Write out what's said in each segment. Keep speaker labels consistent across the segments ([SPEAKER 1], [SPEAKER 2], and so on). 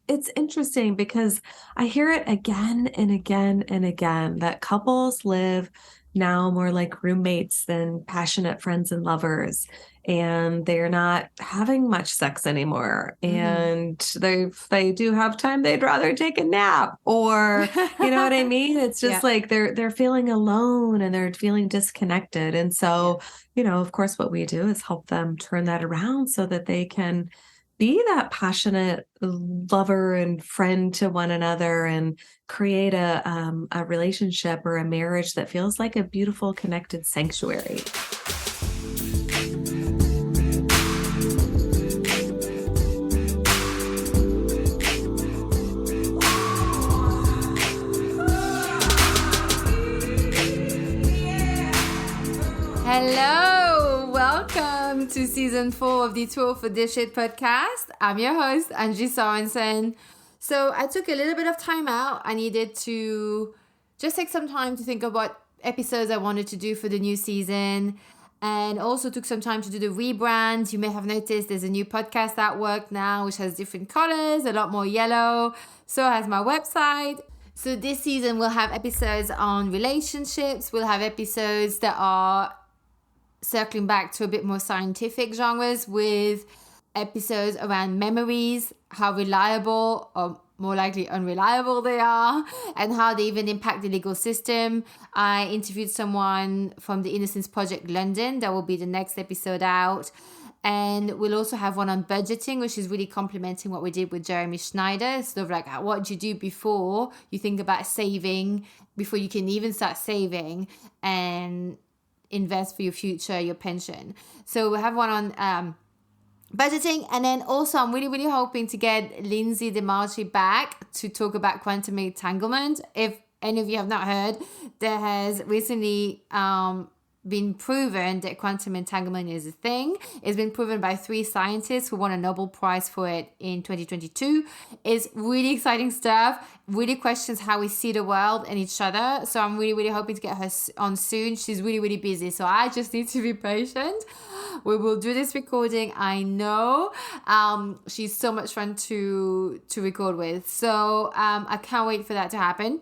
[SPEAKER 1] it's interesting because I hear it again and again and again that couples live now more like roommates than passionate friends and lovers. And they're not having much sex anymore.
[SPEAKER 2] Mm-hmm.
[SPEAKER 1] And they do have time, they'd rather take a nap. Or, you know what I mean? It's just
[SPEAKER 2] Yeah.
[SPEAKER 1] like they're feeling alone and they're feeling disconnected. And
[SPEAKER 2] Yeah.
[SPEAKER 1] so, of course, what we do is help them turn that around so that they can be that passionate lover and friend to one another and create a relationship or a marriage that feels like a beautiful connected sanctuary.
[SPEAKER 2] Hello, welcome to season 4 of the Tool for This Shit podcast. I'm your host, Angie Sorensen. So I took a little bit of time out. I needed to just take some time to think of what episodes I wanted to do for the new season, and also took some time to do the rebrand. You may have noticed there's a new podcast at work now, which has different colors, a lot more yellow. So has my website. So this season we'll have episodes on relationships. We'll have episodes that are circling back to a bit more scientific genres, with episodes around memories, how reliable or more likely unreliable they are, and how they even impact the legal system. I interviewed someone from the Innocence Project London. That will be the next episode out. And we'll also have one on budgeting, which is really complementing what we did with Jeremy Schneider. Sort of like, what do you do before you think about saving, before you can even start saving and invest for your future, your pension. So we'll have one on budgeting. And then also I'm really hoping to get Lindsay DeMarchi back to talk about quantum entanglement. If any of you have not heard, there has recently been proven that quantum entanglement is a thing. It's been proven by 3 scientists who won a Nobel Prize for it in 2022. It's really exciting stuff, really questions how we see the world and each other. So I'm really hoping to get her on soon. She's really busy, so I just need to be patient. We will do this recording, I know. She's so much fun to record with. So I can't wait for that to happen.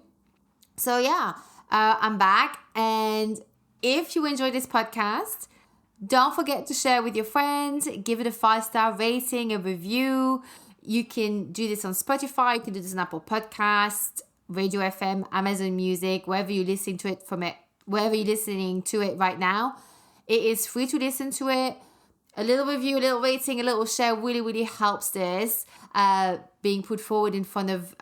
[SPEAKER 2] So yeah, I'm back. And if you enjoy this podcast, don't forget to share with your friends, give it a 5-star rating, a review. You can do this on Spotify, you can do this on Apple Podcasts, Radio FM, Amazon Music, wherever you're listening to it wherever you're listening to it right now. It is free to listen to it. A little review, a little rating, a little share really helps this being put forward in front of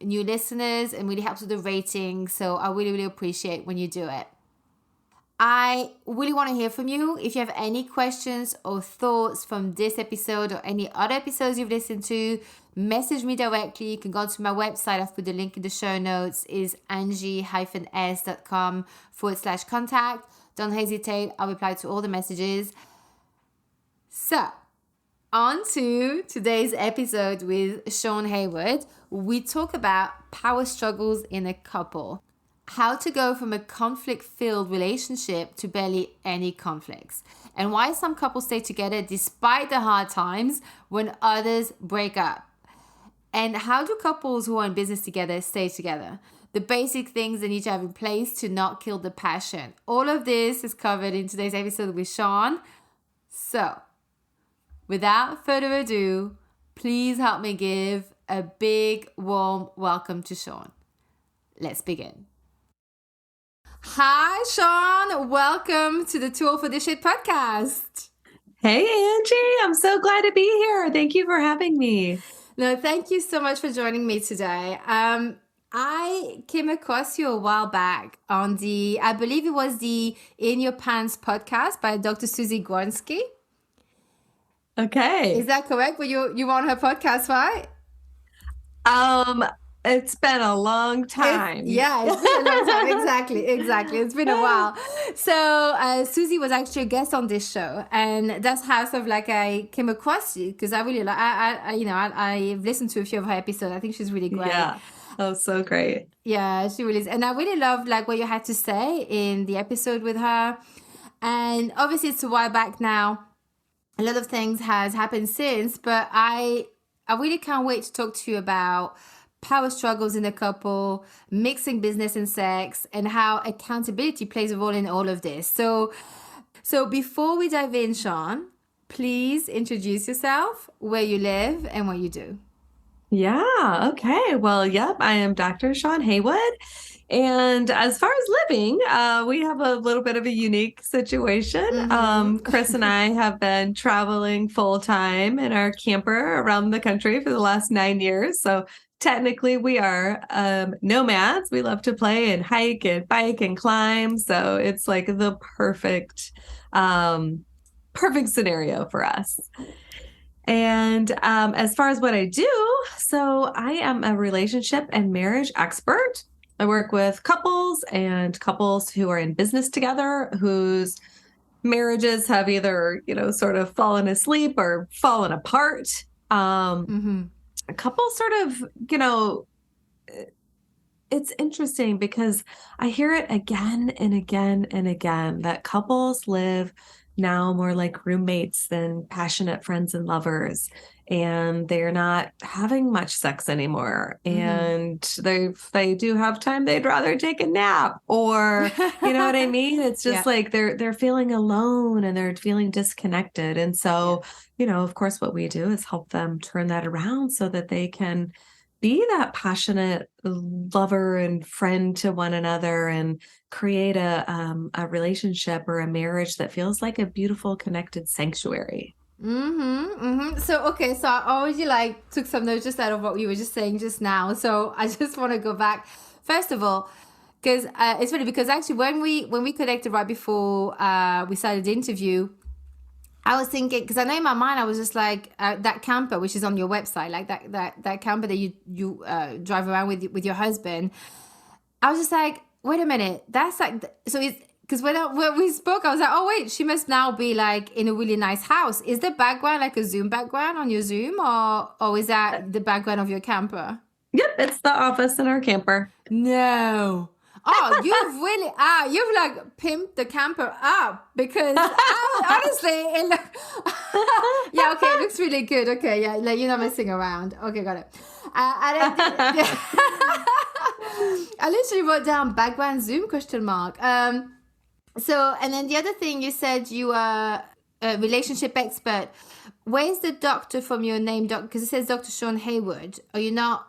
[SPEAKER 2] new listeners, and really helps with the rating. So I really appreciate when you do it. I really want to hear from you. If you have any questions or thoughts from this episode or any other episodes you've listened to, message me directly. You can go to my website. I've put the link in the show notes, is angie-s.com/contact. Don't hesitate. I'll reply to all the messages. So, on to today's episode with Shawn Haywood. We talk about power struggles in a couple. How to go from a conflict-filled relationship to barely any conflicts, and why some couples stay together despite the hard times when others break up. And how do couples who are in business together stay together? The basic things they need to have in place to not kill the passion. All of this is covered in today's episode with Shawn. So, without further ado, please help me give a big, warm welcome to Shawn. Let's begin. Hi, Shawn. Welcome to the Tool for This Shit podcast.
[SPEAKER 1] Hey, Angie, I'm so glad to be here. Thank you for having me.
[SPEAKER 2] No, thank you so much for joining me today. I came across you a while back on I believe it was the In Your Pants podcast by Dr. Susie Gronsky.
[SPEAKER 1] Okay.
[SPEAKER 2] Is that correct? Well, you were on her podcast, right?
[SPEAKER 1] It's been a long time.
[SPEAKER 2] It's been a long time. Exactly. It's been a while. So Susie was actually a guest on this show, and that's how sort of like I came across you, because I really like. I've listened to a few of her episodes. I think she's really great.
[SPEAKER 1] Yeah. Oh, so great.
[SPEAKER 2] Yeah, she really is, and I really loved like what you had to say in the episode with her. And obviously, it's a while back now. A lot of things has happened since, but I I really can't wait to talk to you about power struggles in a couple, mixing business and sex, and how accountability plays a role in all of this. So before we dive in, Shawn, please introduce yourself, where you live, and what you do.
[SPEAKER 1] Yeah. Okay. Well, yep. I am Dr. Shawn Haywood. And as far as living, we have a little bit of a unique situation. Chris and I have been traveling full time in our camper around the country for the last 9 years. So technically, we are nomads. We love to play and hike and bike and climb. So it's like the perfect scenario for us. And as far as what I do, so I am a relationship and marriage expert. I work with couples and couples who are in business together, whose marriages have either, sort of fallen asleep or fallen apart. A couple sort of, it's interesting because I hear it again and again and again that couples live now more like roommates than passionate friends and lovers. And they're not having much sex anymore. And they do have time, they'd rather take a nap, or you know what I mean? It's just like they're feeling alone and they're feeling disconnected. And so, of course, what we do is help them turn that around so that they can be that passionate lover and friend to one another and create a relationship or a marriage that feels like a beautiful connected sanctuary.
[SPEAKER 2] So I already took some notes just out of what you were just saying just now. So I just want to go back first of all, because it's funny because actually when we connected right before we started the interview, I was thinking, because I know in my mind I was just like that camper, which is on your website, like that camper that you drive around with your husband. I was just like, wait a minute, that's like, so it's because when we spoke, I was like, oh wait, she must now be like in a really nice house. Is the background like a Zoom background on your Zoom, or is that the background of your camper?
[SPEAKER 1] Yep, it's the office in our camper.
[SPEAKER 2] No. Oh, you've like pimped the camper up because honestly, yeah, okay, it looks really good. Okay, yeah, like you're not messing around. Okay, got it. I literally wrote down background Zoom question mark. So, and then the other thing you said you are a relationship expert. Where's the doctor from your name, because it says Dr. Shawn Haywood. Are you not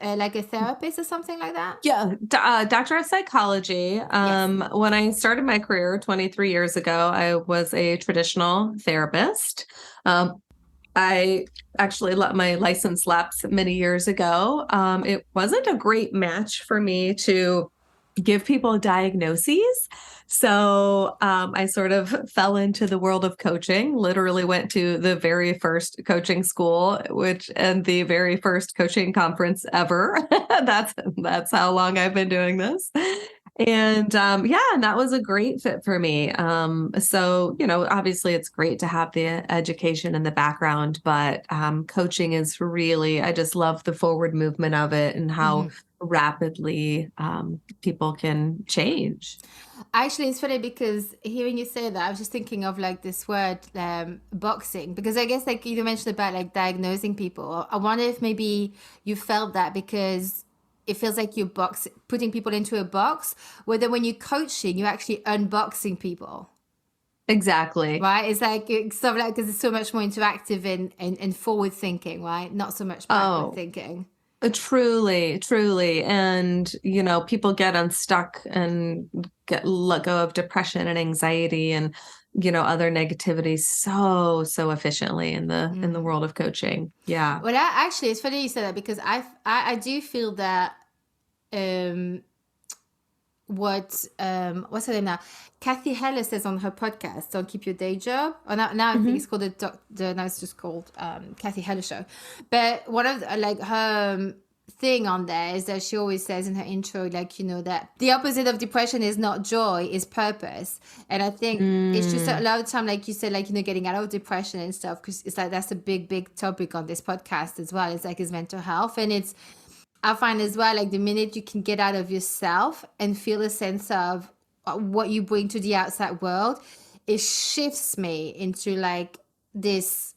[SPEAKER 2] like a therapist or something like that?
[SPEAKER 1] Yeah, doctor of psychology. When I started my career 23 years ago, I was a traditional therapist. I actually let my license lapse many years ago. It wasn't a great match for me to give people diagnoses. So I sort of fell into the world of coaching, literally went to the very first coaching school, and the very first coaching conference ever. That's how long I've been doing this. And and that was a great fit for me. So, obviously it's great to have the education and the background, but coaching is really, I just love the forward movement of it and how rapidly people can change.
[SPEAKER 2] Actually, it's funny because hearing you say that, I was just thinking of like this word, boxing, because I guess like you mentioned about like diagnosing people. I wonder if maybe you felt that because it feels like you're putting people into a box, whether when you're coaching, you're actually unboxing people.
[SPEAKER 1] Exactly.
[SPEAKER 2] Right? It's like, it's sort of like, because it's so much more interactive and forward thinking, right? Not so much backward thinking.
[SPEAKER 1] Truly, truly. And, people get unstuck and let go of depression and anxiety and, other negativity so efficiently in the world of coaching. Yeah.
[SPEAKER 2] Well, actually, it's funny you said that because I do feel that, what's her name now? Kathy Heller says on her podcast, "Don't Keep Your Day Job." Or now I think it's called now it's just called Kathy Heller Show. But one of like her thing on there is that she always says in her intro, like, that the opposite of depression is not joy, is purpose. And I think it's just a lot of time, like you said, like, getting out of depression and stuff, because it's like that's a big topic on this podcast as well. It's like is mental health, and it's, I find as well, like the minute you can get out of yourself and feel a sense of what you bring to the outside world, it shifts me into like this,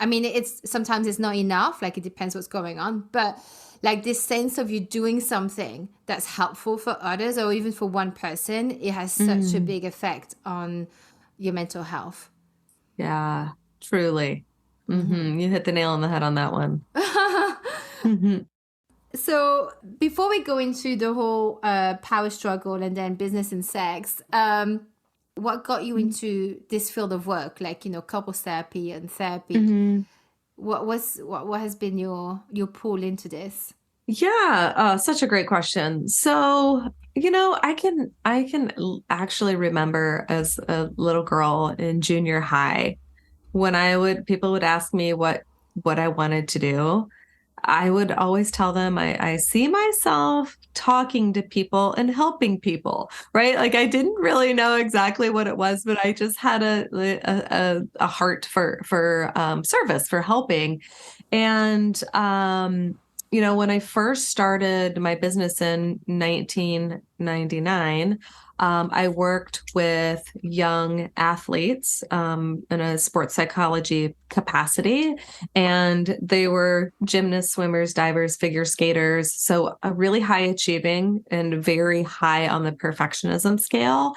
[SPEAKER 2] I mean, sometimes it's not enough, like it depends what's going on, but like this sense of you doing something that's helpful for others or even for one person, it has such a
[SPEAKER 1] Mm,
[SPEAKER 2] big effect on your mental health.
[SPEAKER 1] yeah, truly. You hit the nail on the head on that one. Hmm.
[SPEAKER 2] So before we go into the whole power struggle and then business and sex, what got you into this field of work, like, couples therapy and therapy?
[SPEAKER 1] Hmm.
[SPEAKER 2] What has been your pull into this?
[SPEAKER 1] Yeah, such a great question. So, I can actually remember as a little girl in junior high when people would ask me what I wanted to do. I would always tell them I see myself talking to people and helping people, right? Like I didn't really know exactly what it was, but I just had a heart for service, for helping. And when I first started my business in 1999, I worked with young athletes in a sports psychology capacity, and they were gymnasts, swimmers, divers, figure skaters. So really high achieving and very high on the perfectionism scale.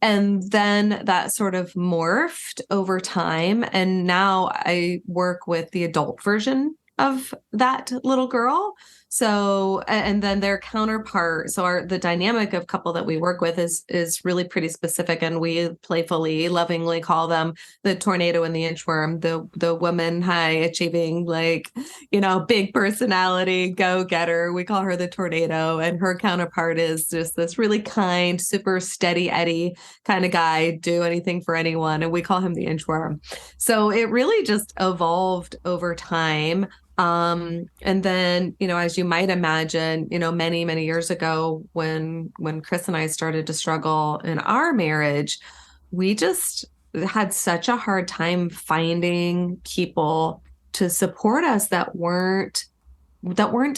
[SPEAKER 1] And then that sort of morphed over time. And now I work with the adult version of that little girl. So, and then their counterpart. So the dynamic of couple that we work with is really pretty specific. And we playfully, lovingly call them the tornado and the inchworm, the woman high achieving, like, big personality, go getter. We call her the tornado. And her counterpart is just this really kind, super steady Eddie kind of guy, do anything for anyone. And we call him the inchworm. So it really just evolved over time. And then, as you might imagine, many, many years ago when Chris and I started to struggle in our marriage, we just had such a hard time finding people to support us that weren't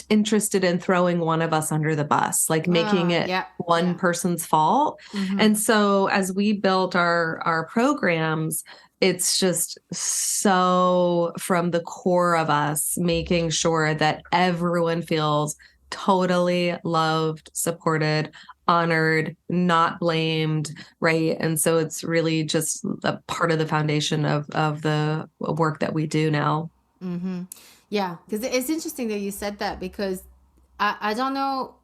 [SPEAKER 1] interested in throwing one of us under the bus, like making it
[SPEAKER 2] Yeah,
[SPEAKER 1] one
[SPEAKER 2] yeah.
[SPEAKER 1] person's fault. And so as we built our programs, it's just so from the core of us, making sure that everyone feels totally loved, supported, honored, not blamed, right? And so it's really just a part of the foundation of the work that we do now.
[SPEAKER 2] Yeah, because it's interesting that you said that, because I don't know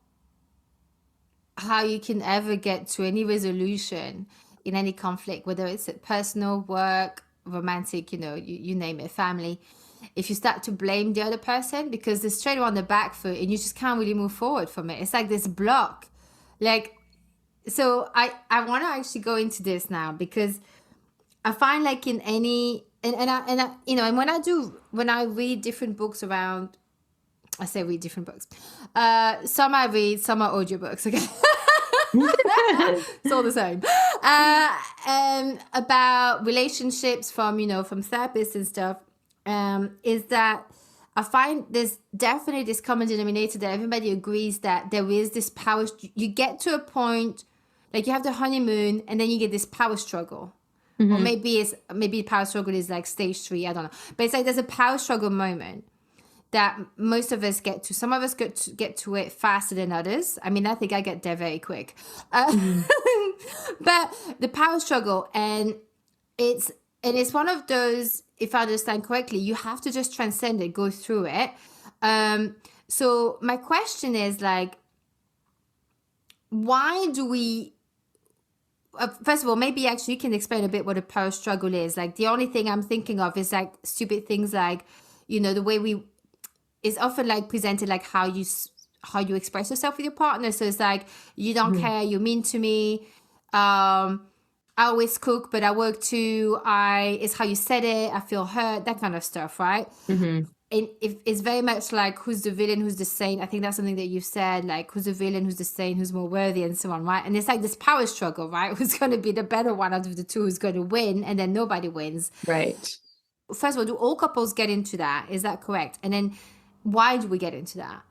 [SPEAKER 2] how you can ever get to any resolution in any conflict, whether it's at personal, work, romantic, you name it, family. If you start to blame the other person, because they're straight on the back foot and you just can't really move forward from it. It's like this block. Like, so I want to actually go into this now, because I find like in any and and when I read different books around, I say read different books. Some I read, some are audiobooks, okay? It's all the same. About relationships from therapists and stuff, is that I find there's definitely this common denominator that everybody agrees that there is this power. You get to a point, like you have the honeymoon, and then you get this power struggle. Or maybe power struggle is like stage 3. I don't know, but it's like there's a power struggle moment that most of us get to. Some of us get to it faster than others. I mean, I think I get there very quick. But the power struggle, and it's one of those, if I understand correctly, you have to just transcend it, go through it. So my question is like, why do we? First of all, maybe actually you can explain a bit what a power struggle is. Like the only thing I'm thinking of is like stupid things like, the way it's often like presented like how you express yourself with your partner. So it's like, you don't care, you're mean to me. I always cook, but I work too. It's how you said it. I feel hurt, that kind of stuff, right? And it's very much like who's the villain, who's the saint. I think that's something that you've said, like who's the villain, who's the saint, who's more worthy, and so on, right? And it's like this power struggle, right? Who's going to be the better one out of the two, who's going to win, and then nobody wins.
[SPEAKER 1] Right.
[SPEAKER 2] First of all, do all couples get into that? Is that correct? And then why do we get into that?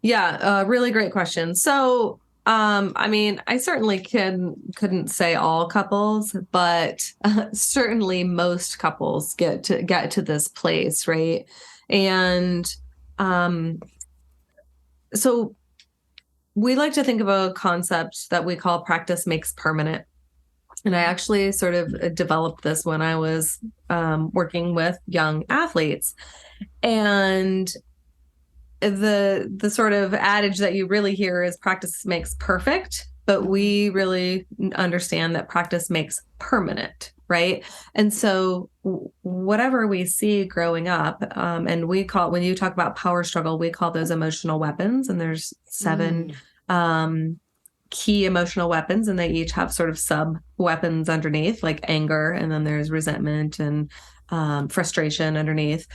[SPEAKER 1] Yeah, really great question. So I mean, I certainly couldn't say all couples, but certainly most couples get to this place, right? And um, so we like to think of a concept that we call practice makes permanent. And I actually sort of developed this when I was working with young athletes. And the sort of adage that you really hear is practice makes perfect, but we really understand that practice makes permanent, right? And so whatever we see growing up, and we call, when you talk about power struggle, we call those emotional weapons, and there's 7 key emotional weapons, and they each have sort of sub weapons underneath, like anger, and then there's resentment and frustration underneath.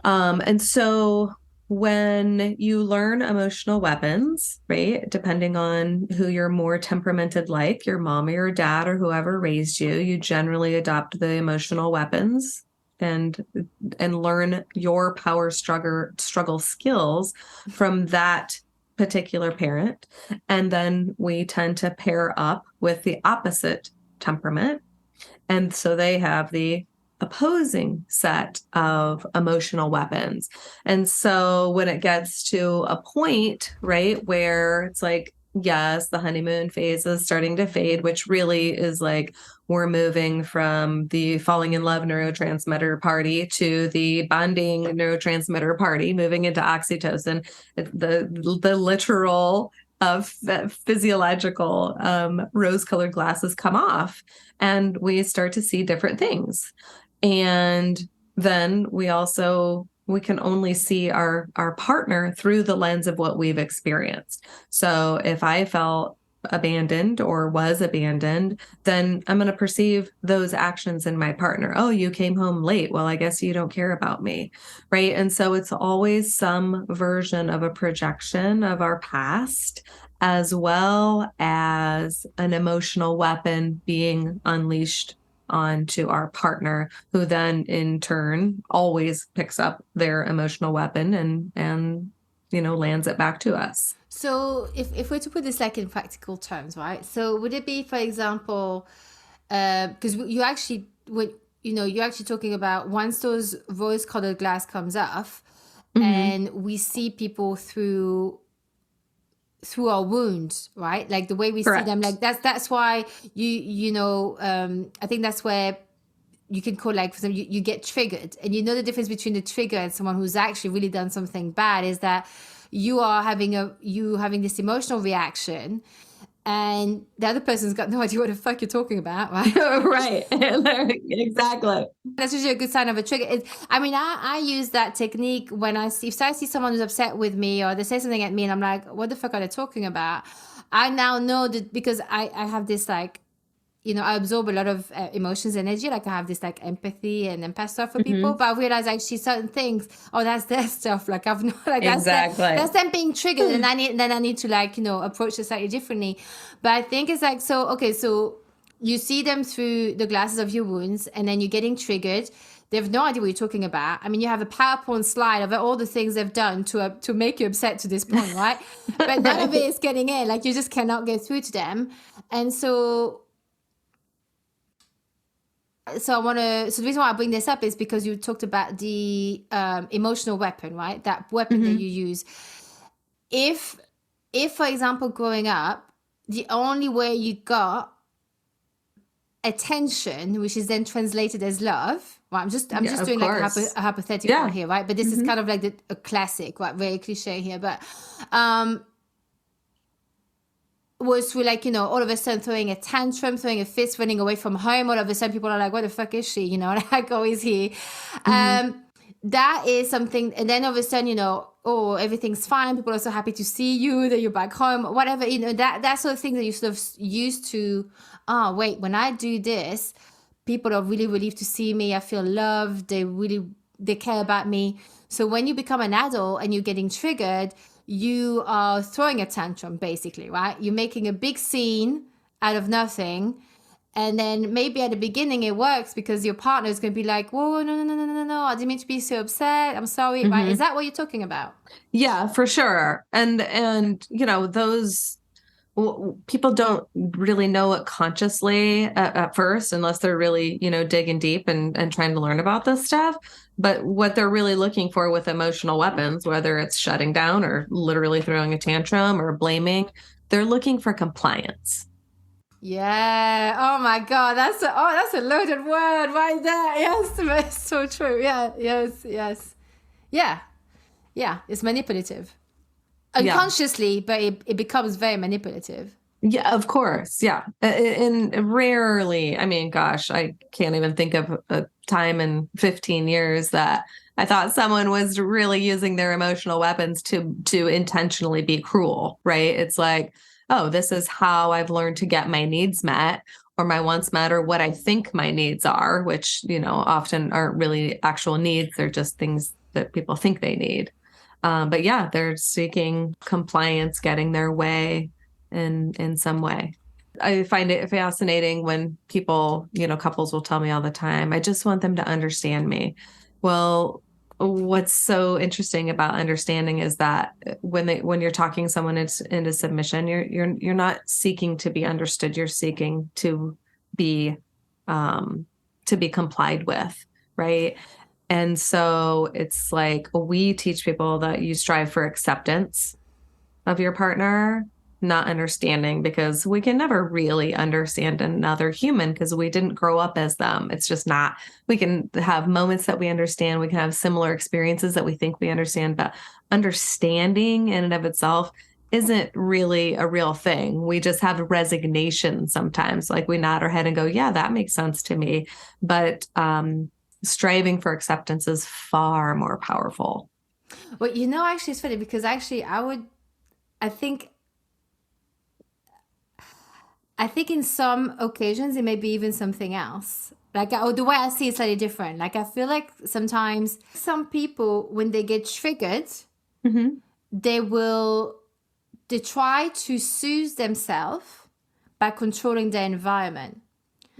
[SPEAKER 1] And so when you learn emotional weapons, right, depending on who you're more temperamented, like your mom or your dad or whoever raised you, you generally adopt the emotional weapons and learn your power struggle skills from that particular parent. And then we tend to pair up with the opposite temperament. And so they have the opposing set of emotional weapons. And so when it gets to a point, right, where it's like, yes, the honeymoon phase is starting to fade, which really is like we're moving from the falling in love neurotransmitter party to the bonding neurotransmitter party, moving into oxytocin, the literal of physiological rose-colored glasses come off, and we start to see different things. And then we can only see our partner through the lens of what we've experienced. So if I felt abandoned or was abandoned, then I'm going to perceive those actions in my partner. Oh, you came home late. Well, I guess you don't care about me, right? And so it's always some version of a projection of our past, as well as an emotional weapon being unleashed onto our partner, who then in turn always picks up their emotional weapon and lands it back to us.
[SPEAKER 2] So if we're to put this like in practical terms, right? So would it be, for example, because you actually you're actually talking about once those rose-colored glass comes off, and we see people through our wounds, right? Like the way we
[SPEAKER 1] Correct.
[SPEAKER 2] see them, like that's why I think that's where you can call, like, for example, you get triggered, and the difference between the trigger and someone who's actually really done something bad is that you are having this emotional reaction, and the other person's got no idea what the fuck you're talking about, right?
[SPEAKER 1] Right. Exactly.
[SPEAKER 2] That's usually a good sign of a trigger. I use that technique when if I see someone who's upset with me or they say something at me and I'm like, what the fuck are they talking about? I now know that because I have this like, I absorb a lot of emotions, energy. Like I have this like empathy and empath stuff for people, but I realize actually certain things, oh, that's their stuff. Like I've not, like
[SPEAKER 1] exactly.
[SPEAKER 2] That's them being triggered, and I need to like approach it slightly differently. But I think it's like, so you see them through the glasses of your wounds, and then you're getting triggered. They have no idea what you're talking about. I mean, you have a PowerPoint slide of all the things they've done to make you upset to this point, right? But none of it is getting in. Like you just cannot get through to them, and so the reason why I bring this up is because you talked about the emotional weapon, right? That weapon that you use. If, for example, growing up, the only way you got attention, which is then translated as love, right? I'm just doing like a hypothetical here, right? But this is kind of like a classic, right? Very cliche here, but was through like, all of a sudden throwing a tantrum, throwing a fist, running away from home. All of a sudden people are like, what the fuck is she? Like, oh, is he? That is something. And then all of a sudden, oh, everything's fine. People are so happy to see you, that you're back home, whatever, that sort of thing that you sort of used to, wait, when I do this, people are really relieved to see me. I feel loved. They care about me. So when you become an adult and you're getting triggered, you are throwing a tantrum, basically, right? You're making a big scene out of nothing. And then maybe at the beginning it works because your partner is going to be like, whoa, no, I didn't mean to be so upset. I'm sorry, right? Is that what you're talking about?
[SPEAKER 1] Yeah, for sure. And those people don't really know it consciously at first, unless they're really, digging deep and trying to learn about this stuff. But what they're really looking for with emotional weapons, whether it's shutting down or literally throwing a tantrum or blaming, they're looking for compliance.
[SPEAKER 2] Yeah. Oh my God. That's a loaded word right there. Yes, that's so true. Yeah. Yes. Yes. Yeah. Yeah. It's manipulative.
[SPEAKER 1] Yeah.
[SPEAKER 2] Unconsciously, but it becomes very manipulative.
[SPEAKER 1] Yeah, of course. Yeah. And rarely, I mean, gosh, I can't even think of a time in 15 years that I thought someone was really using their emotional weapons to intentionally be cruel, right? It's like, oh, this is how I've learned to get my needs met or my wants met or what I think my needs are, which, often aren't really actual needs. They're just things that people think they need. But yeah, they're seeking compliance, getting their way in some way. I find it fascinating when people, couples will tell me all the time, I just want them to understand me. Well, what's so interesting about understanding is that when you're talking someone into submission, you're not seeking to be understood. You're seeking um, to be complied with, right? And so it's like we teach people that you strive for acceptance of your partner, not understanding, because we can never really understand another human because we didn't grow up as them. It's just not, we can have moments that we understand. We can have similar experiences that we think we understand, but understanding in and of itself isn't really a real thing. We just have resignation sometimes. Like we nod our head and go, yeah, that makes sense to me. But striving for acceptance is far more powerful.
[SPEAKER 2] Well, actually, it's funny because actually, I think, I think in some occasions it may be even something else. Like, the way I see it is slightly different. Like, I feel like sometimes some people, when they get triggered,
[SPEAKER 1] Mm-hmm.
[SPEAKER 2] they try to soothe themselves by controlling their environment.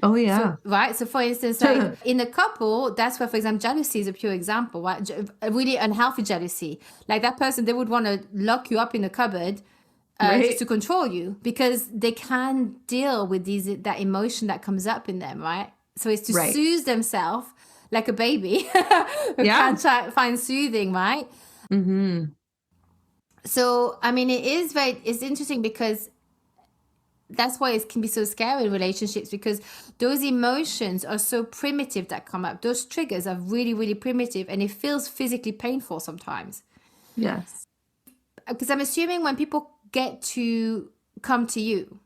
[SPEAKER 1] Oh, yeah.
[SPEAKER 2] So, right. So, for instance, like in a couple, that's where, for example, jealousy is a pure example, right? A really unhealthy jealousy. Like that person, they would want to lock you up in a cupboard
[SPEAKER 1] Right.
[SPEAKER 2] just to control you because they can't deal with that emotion that comes up in them, right? So it's to
[SPEAKER 1] Right.
[SPEAKER 2] soothe themselves like a baby who
[SPEAKER 1] Yeah.
[SPEAKER 2] can't find soothing, right?
[SPEAKER 1] Mm-hmm.
[SPEAKER 2] So, I mean, it's interesting because that's why it can be so scary in relationships because those emotions are so primitive that come up. Those triggers are really, really primitive and it feels physically painful sometimes.
[SPEAKER 1] Yes.
[SPEAKER 2] Because I'm assuming when people get to come to you,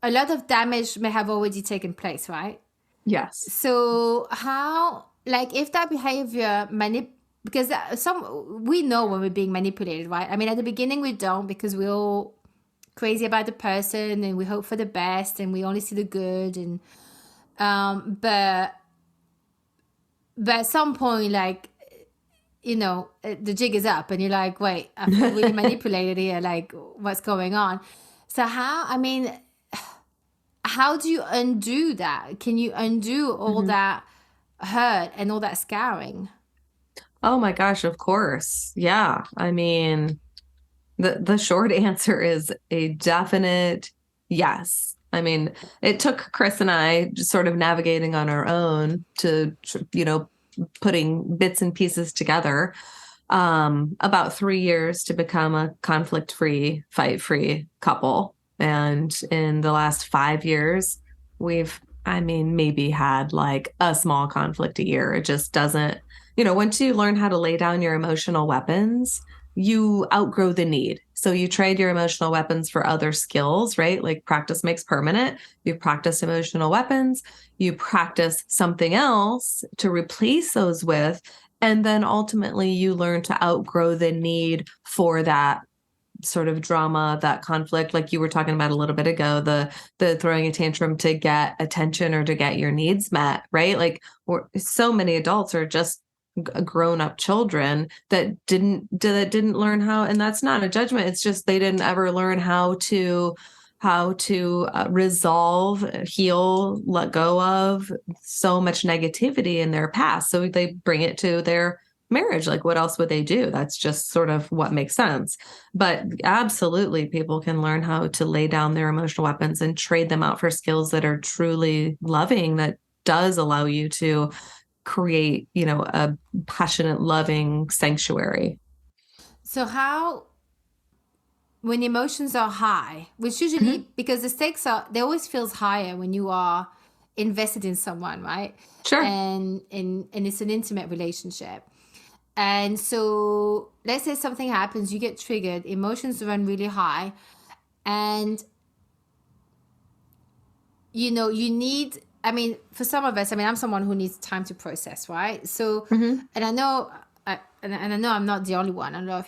[SPEAKER 2] a lot of damage may have already taken place, right?
[SPEAKER 1] Yes.
[SPEAKER 2] So how, like, if that behavior because we know when we're being manipulated, right? I mean, at the beginning we don't because we're all crazy about the person and we hope for the best and we only see the good and but at some point, like, the jig is up and you're like, wait, I feel really manipulated here. Like, what's going on? So how do you undo that? Can you undo all that hurt and all that scarring?
[SPEAKER 1] Oh my gosh, of course. Yeah. I mean, the short answer is a definite yes. I mean, it took Chris and I just sort of navigating on our own to, putting bits and pieces together, about 3 years to become a conflict-free, fight-free couple. And in the last 5 years, maybe had like a small conflict a year. It just doesn't, once you learn how to lay down your emotional weapons, you outgrow the need. So you trade your emotional weapons for other skills, right? Like practice makes permanent. You practice emotional weapons, you practice something else to replace those with. And then ultimately you learn to outgrow the need for that sort of drama, that conflict, like you were talking about a little bit ago, the throwing a tantrum to get attention or to get your needs met, right? Like so many adults are just grown-up children that didn't learn how, and that's not a judgment, it's just they didn't ever learn how to resolve, heal, let go of so much negativity in their past, so they bring it to their marriage. Like, what else would they do? That's just sort of what makes sense. But absolutely, people can learn how to lay down their emotional weapons and trade them out for skills that are truly loving, that does allow you to create, a passionate, loving sanctuary.
[SPEAKER 2] So how, when emotions are high, which usually,
[SPEAKER 1] Mm-hmm.
[SPEAKER 2] because the stakes are, they always feels higher when you are invested in someone, right?
[SPEAKER 1] Sure.
[SPEAKER 2] And it's an intimate relationship. And so let's say something happens, you get triggered, emotions run really high, and you need, I mean, for some of us, I mean, I'm someone who needs time to process, right? So,
[SPEAKER 1] Mm-hmm.
[SPEAKER 2] and I know, and I know I'm not the only one. And a lot of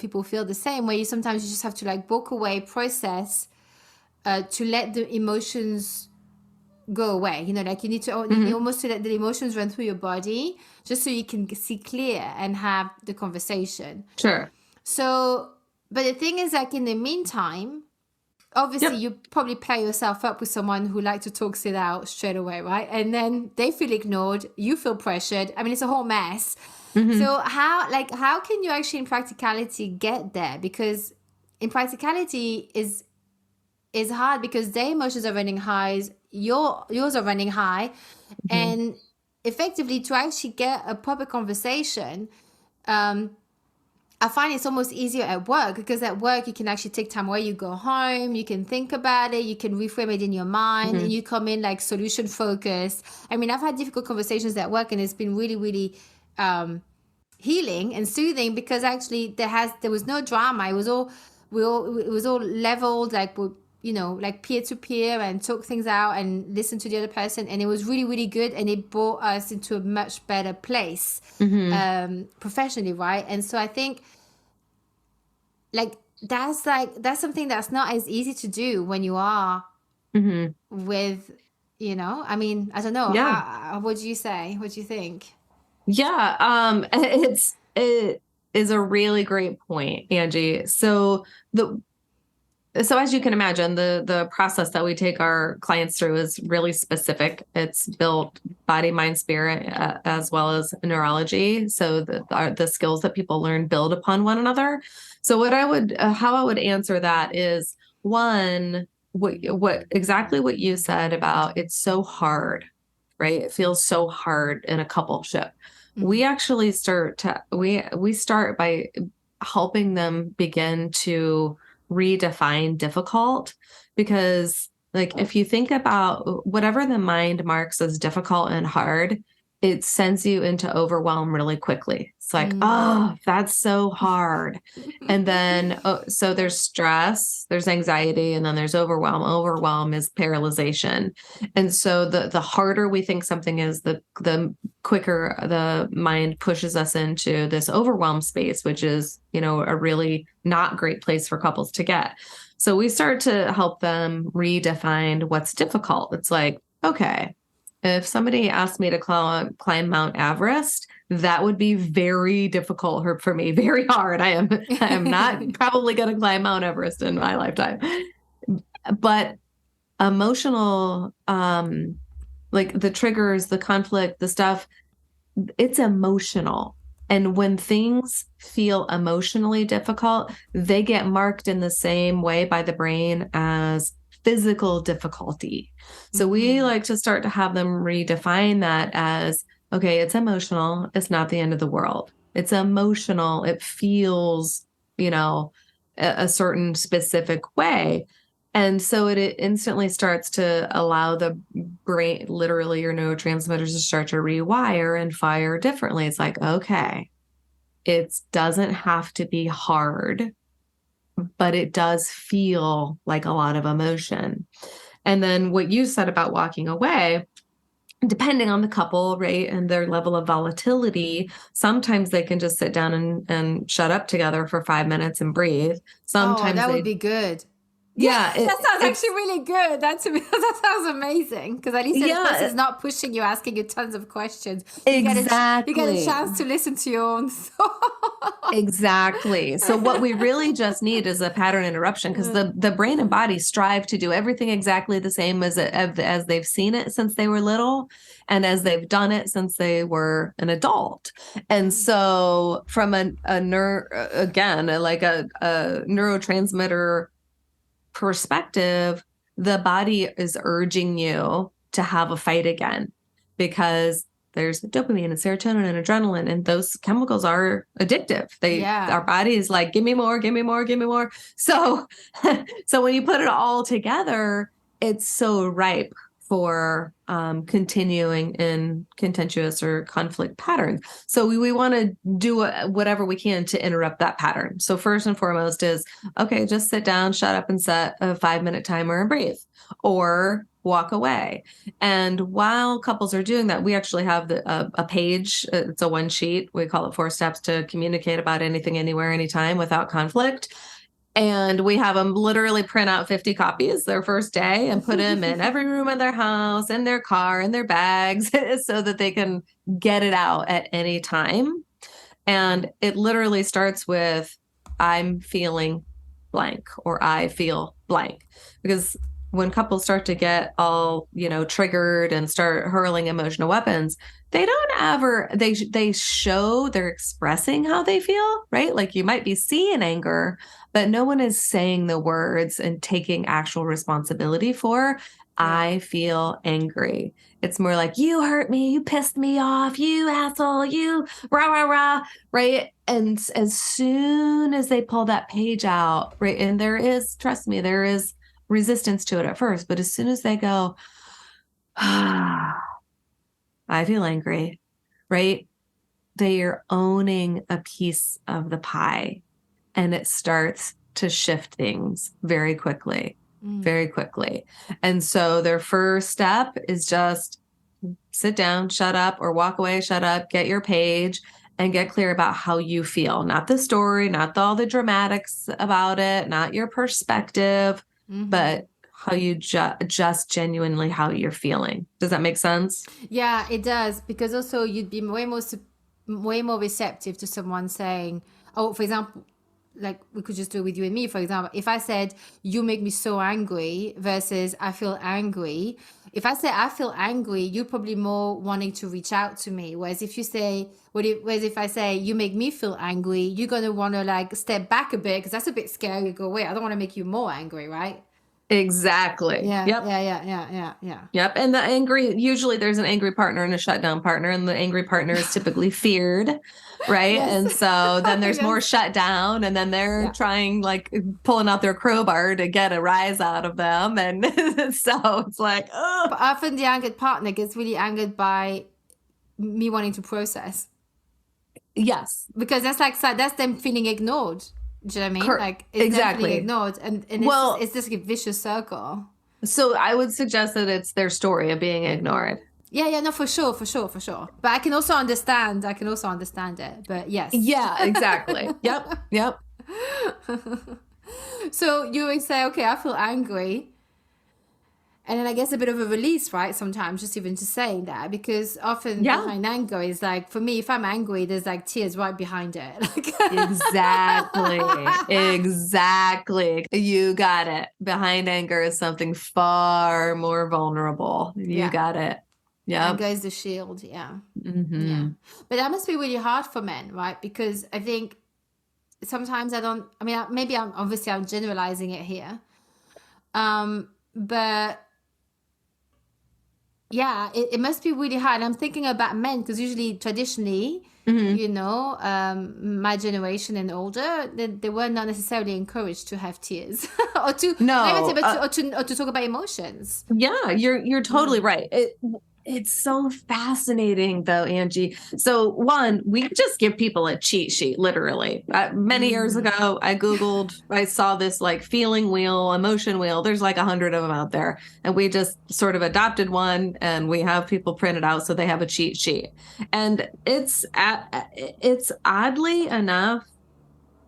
[SPEAKER 2] people feel the same. Where you sometimes you just have to like walk away, process, to let the emotions go away. Like you need to, you
[SPEAKER 1] Mm-hmm.
[SPEAKER 2] almost to let the emotions run through your body, just so you can see clear and have the conversation.
[SPEAKER 1] Sure.
[SPEAKER 2] So, but the thing is, like in the meantime, obviously
[SPEAKER 1] Yep.
[SPEAKER 2] you probably pair yourself up with someone who like to talks it out straight away, right? And then they feel ignored, you feel pressured. I mean, it's a whole mess.
[SPEAKER 1] Mm-hmm.
[SPEAKER 2] So how can you actually in practicality get there? Because in practicality is hard because their emotions are running highs, yours are running high,
[SPEAKER 1] Mm-hmm.
[SPEAKER 2] and effectively to actually get a proper conversation, I find it's almost easier at work, because at work you can actually take time away. You go home, you can think about it, you can reframe it in your mind,
[SPEAKER 1] Mm-hmm.
[SPEAKER 2] and you come in like solution focused. I mean, I've had difficult conversations at work, and it's been really, really healing and soothing, because actually there was no drama. It was all leveled, like like peer to peer, and talk things out and listen to the other person, and it was really, really good, and it brought us into a much better place,
[SPEAKER 1] Mm-hmm.
[SPEAKER 2] professionally, right? And so I think that's something that's not as easy to do when you are
[SPEAKER 1] Mm-hmm.
[SPEAKER 2] with, I mean, I don't know,
[SPEAKER 1] Yeah.
[SPEAKER 2] how what do you say, what do you think?
[SPEAKER 1] Yeah. It is a really great point, Angie. So as you can imagine, the process that we take our clients through is really specific. It's built body, mind, spirit, as well as neurology. So the skills that people learn build upon one another. So how I would answer that is, one, what exactly what you said about it's so hard, right? It feels so hard in a coupleship.
[SPEAKER 2] Mm-hmm.
[SPEAKER 1] We start by helping them begin to redefine difficult, because like if you think about whatever the mind marks as difficult and hard, it sends you into overwhelm really quickly. It's like, oh, that's so hard. And then so there's stress, there's anxiety, and then there's overwhelm. Overwhelm is paralyzation. And so the harder we think something is, the quicker the mind pushes us into this overwhelm space, which is, a really not great place for couples to get. So we start to help them redefine what's difficult. It's like, okay, if somebody asked me to climb Mount Everest, that would be very difficult for me, very hard. I am not probably going to climb Mount Everest in my lifetime. But emotional, like the triggers, the conflict, the stuff, it's emotional. And when things feel emotionally difficult, they get marked in the same way by the brain as physical difficulty. So we like to start to have them redefine that as, okay, it's emotional. It's not the end of the world. It's emotional. It feels, a certain specific way. And so it instantly starts to allow the brain, literally your neurotransmitters, to start to rewire and fire differently. It's like, okay, it doesn't have to be hard, but it does feel like a lot of emotion. And then what you said about walking away, depending on the couple, right, and their level of volatility, sometimes they can just sit down and shut up together for 5 minutes and breathe.
[SPEAKER 2] Oh,
[SPEAKER 1] Sometimes
[SPEAKER 2] that would
[SPEAKER 1] they
[SPEAKER 2] be good. Yeah,
[SPEAKER 1] Yeah,
[SPEAKER 2] that sounds
[SPEAKER 1] it's
[SPEAKER 2] actually really good. That sounds amazing because at least this person
[SPEAKER 1] yeah,
[SPEAKER 2] is not pushing you, asking you tons of questions. You get a
[SPEAKER 1] exactly.
[SPEAKER 2] chance to listen to your own thoughts.
[SPEAKER 1] Exactly. So what we really just need is a pattern interruption because the brain and body strive to do everything exactly the same as they've seen it since they were little and as they've done it since they were an adult. And so from again, like a neurotransmitter perspective, the body is urging you to have a fight again because there's dopamine and serotonin and adrenaline, and those chemicals are addictive.
[SPEAKER 2] Yeah.
[SPEAKER 1] Our body is like, give me more, give me more, give me more. So, so when you put it all together, it's so ripe for continuing in contentious or conflict patterns. So we want to do whatever we can to interrupt that pattern. So first and foremost is, okay, just sit down, shut up and set a 5-minute timer and breathe, or walk away. And while couples are doing that, we actually have a page. It's a one sheet. We call it 4 steps to communicate about anything, anywhere, anytime without conflict. And we have them literally print out 50 copies their first day and put them in every room in their house, in their car, in their bags, so that they can get it out at any time. And it literally starts with, I'm feeling blank, or I feel blank. Because when couples start to get all, triggered and start hurling emotional weapons, they don't ever, they show they're expressing how they feel, right? Like you might be seeing anger, but no one is saying the words and taking actual responsibility for, I feel angry. It's more like, you hurt me, you pissed me off, you asshole, you rah, rah, rah, right? And as soon as they pull that page out, right, and trust me, there is resistance to it at first, but as soon as they go, I feel angry, right? They are owning a piece of the pie, and it starts to shift things very quickly, very quickly. And so their first step is just sit down, shut up, or walk away, shut up, get your page and get clear about how you feel, not the story, not all the dramatics about it, not your perspective, but how you just genuinely how you're feeling. Does that make sense?
[SPEAKER 2] Yeah, it does. Because also you'd be way more receptive to someone saying, oh, for example, like we could just do it with you and me, for example. If I said, you make me so angry versus I feel angry. If I say I feel angry, you're probably more wanting to reach out to me. Whereas if I say you make me feel angry, you're going to want to like step back a bit because that's a bit scary. Go, wait, I don't want to make you more angry, right?
[SPEAKER 1] Exactly.
[SPEAKER 2] Yeah,
[SPEAKER 1] Yep.
[SPEAKER 2] yeah.
[SPEAKER 1] Yep. And usually there's an angry partner and a shutdown partner, and the angry partner is typically feared, right?
[SPEAKER 2] Yes.
[SPEAKER 1] And so then there's
[SPEAKER 2] Yes.
[SPEAKER 1] more shutdown, and then they're trying, like pulling out their crowbar to get a rise out of them. And so it's like, oh.
[SPEAKER 2] But often the angered partner gets really angered by me wanting to process.
[SPEAKER 1] Yes.
[SPEAKER 2] Because that's them feeling ignored. Do you know what I mean? Like it's
[SPEAKER 1] exactly
[SPEAKER 2] them feeling ignored, and it's just a vicious circle.
[SPEAKER 1] So I would suggest that it's their story of being ignored.
[SPEAKER 2] Yeah, no, for sure. But I can also understand it. But yes.
[SPEAKER 1] Yeah, exactly. Yep.
[SPEAKER 2] So you would say, okay, I feel angry. And then I guess a bit of a release, right? Sometimes just even to saying that, because often behind anger is like, for me, if I'm angry, there's like tears right behind it.
[SPEAKER 1] Exactly. You got it. Behind anger is something far more vulnerable. You got it. Yeah.
[SPEAKER 2] Anger is the shield. Yeah. Yeah. But that must be really hard for men, right? Because I think sometimes maybe I'm generalizing it here. But yeah, it must be really hard. I'm thinking about men because usually, traditionally, my generation and older, they were not necessarily encouraged to have tears or to talk about emotions.
[SPEAKER 1] Yeah, you're totally right. It's so fascinating, though, Angie. So one, we just give people a cheat sheet, literally. Many years ago, I saw this like feeling wheel, emotion wheel. There's like 100 of them out there. And we just sort of adopted one, and we have people print it out so they have a cheat sheet. And it's oddly enough,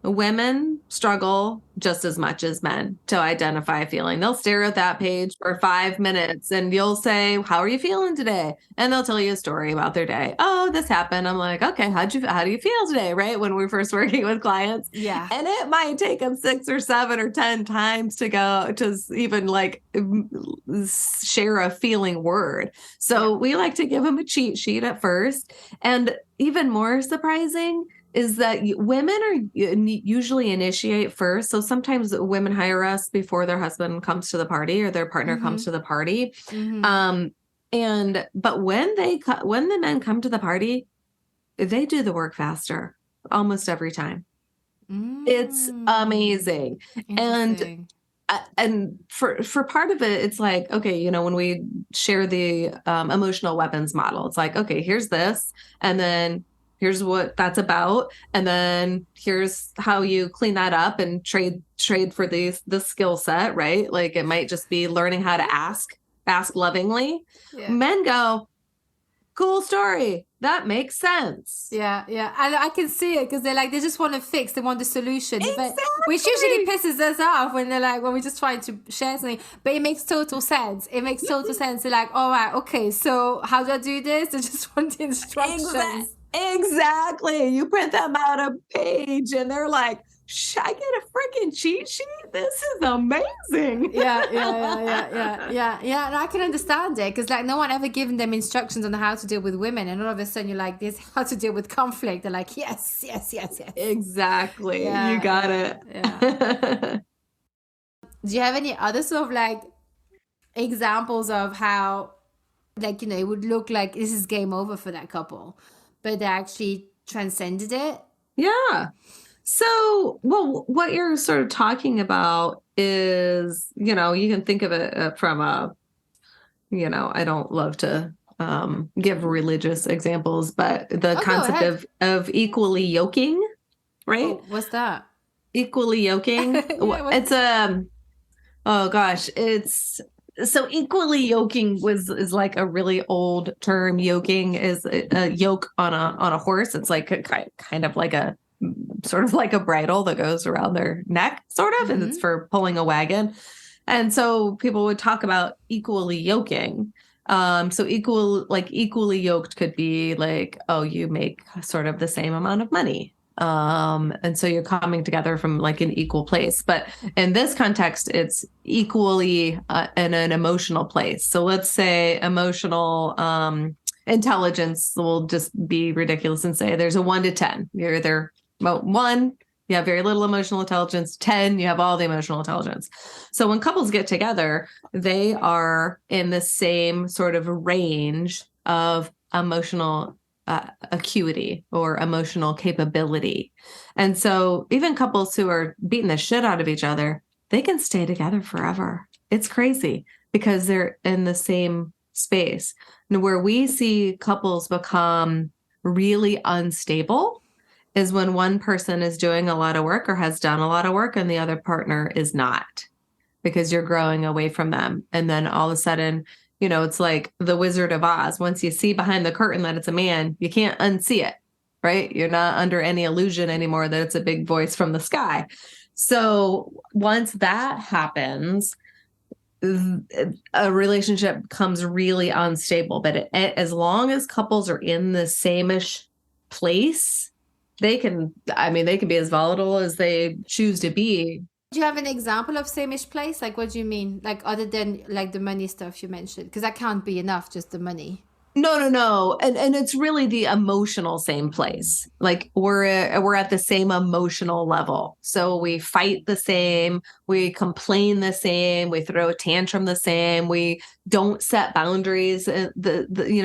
[SPEAKER 1] women struggle just as much as men to identify a feeling. They'll stare at that page for 5 minutes and you'll say, how are you feeling today? And they'll tell you a story about their day. Oh, this happened. I'm like, okay, how do you feel today? Right. When we're first working with clients.
[SPEAKER 2] Yeah.
[SPEAKER 1] And it might take them 6 or 7 or 10 times to go to even like share a feeling word. So we like to give them a cheat sheet at first. And even more surprising is that women are usually initiate first. So sometimes women hire us before their husband comes to the party or their partner comes to the party. But when the men come to the party, they do the work faster almost every time. It's amazing. And for part of it, it's like, okay, when we share the emotional weapons model, it's like, okay, here's this, and then here's what that's about, and then here's how you clean that up and trade for the skill set, right? Like it might just be learning how to ask lovingly. Men go, cool story. That makes sense.
[SPEAKER 2] Yeah. And I can see it because they just want to fix. They want the solution.
[SPEAKER 1] Exactly.
[SPEAKER 2] Which usually pisses us off when they're like, when we're just trying to share something. But it makes total sense. They're like, all right, okay, so how do I do this? They just want the instructions.
[SPEAKER 1] Exactly. You print them out a page and they're like, I get a freaking cheat sheet? This is amazing.
[SPEAKER 2] Yeah. And I can understand it because no one ever given them instructions on how to deal with women, and all of a sudden you're like, this how to deal with conflict. They're like, yes.
[SPEAKER 1] Exactly. You got it.
[SPEAKER 2] Yeah. Do you have any other sort of examples of how it would look like this is game over for that couple, but they actually transcended it?
[SPEAKER 1] Yeah. So, what you're sort of talking about is, you can think of it from I don't love to give religious examples, but the concept of equally yoking, right?
[SPEAKER 2] Oh, what's that?
[SPEAKER 1] Equally yoking. It's so equally yoking is like a really old term. Yoking is a yoke on a horse. It's like kind of like a sort of like a bridle that goes around their neck, sort of, and it's for pulling a wagon. And so people would talk about equally yoking. So equally yoked could be like, oh, you make sort of the same amount of money. And so you're coming together from like an equal place. But in this context, it's equally in an emotional place. So let's say emotional intelligence, will just be ridiculous and say there's a 1 to 10. You're either 1, you have very little emotional intelligence. 10, you have all the emotional intelligence. So when couples get together, they are in the same sort of range of emotional acuity or emotional capability. And so even couples who are beating the shit out of each other, they can stay together forever. It's crazy because they're in the same space. And where we see couples become really unstable is when one person is doing a lot of work or has done a lot of work and the other partner is not, because you're growing away from them. And then all of a sudden, it's like the Wizard of Oz. Once you see behind the curtain that it's a man, you can't unsee it, right? You're not under any illusion anymore that it's a big voice from the sky. So once that happens, a relationship becomes really unstable. But as long as couples are in the same-ish place, they can be as volatile as they choose to be.
[SPEAKER 2] Do you have an example of same-ish place? Like, what do you mean? Like, other than like the money stuff you mentioned? Because that can't be enough, just the money.
[SPEAKER 1] No. And it's really the emotional same place. Like we're at the same emotional level. So we fight the same, we complain the same, we throw a tantrum the same, we don't set boundaries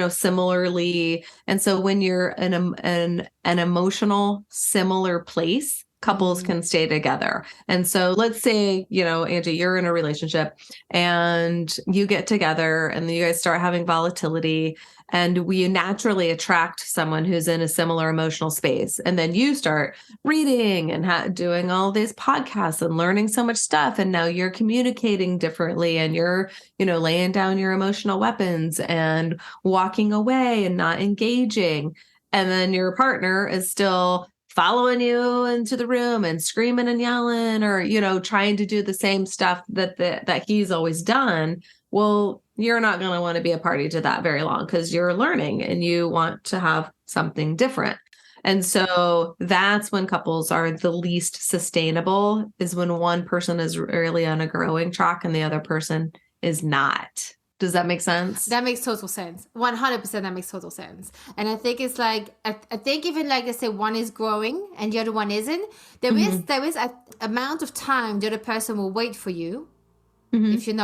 [SPEAKER 1] similarly. And so when you're in an emotional similar place, couples can stay together. And so let's say, Angie, you're in a relationship and you get together and you guys start having volatility, and we naturally attract someone who's in a similar emotional space. And then you start reading and doing all these podcasts and learning so much stuff. And now you're communicating differently and you're, laying down your emotional weapons and walking away and not engaging. And then your partner is still following you into the room and screaming and yelling, or, trying to do the same stuff that he's always done, well, you're not going to want to be a party to that very long, because you're learning and you want to have something different. And so that's when couples are the least sustainable, is when one person is really on a growing track and the other person is not. Does that make sense?
[SPEAKER 2] That makes total sense. 100%, that makes total sense. And I think it's like, I think even like they say one is growing and the other one isn't, there is an amount of time the other person will wait for you if you're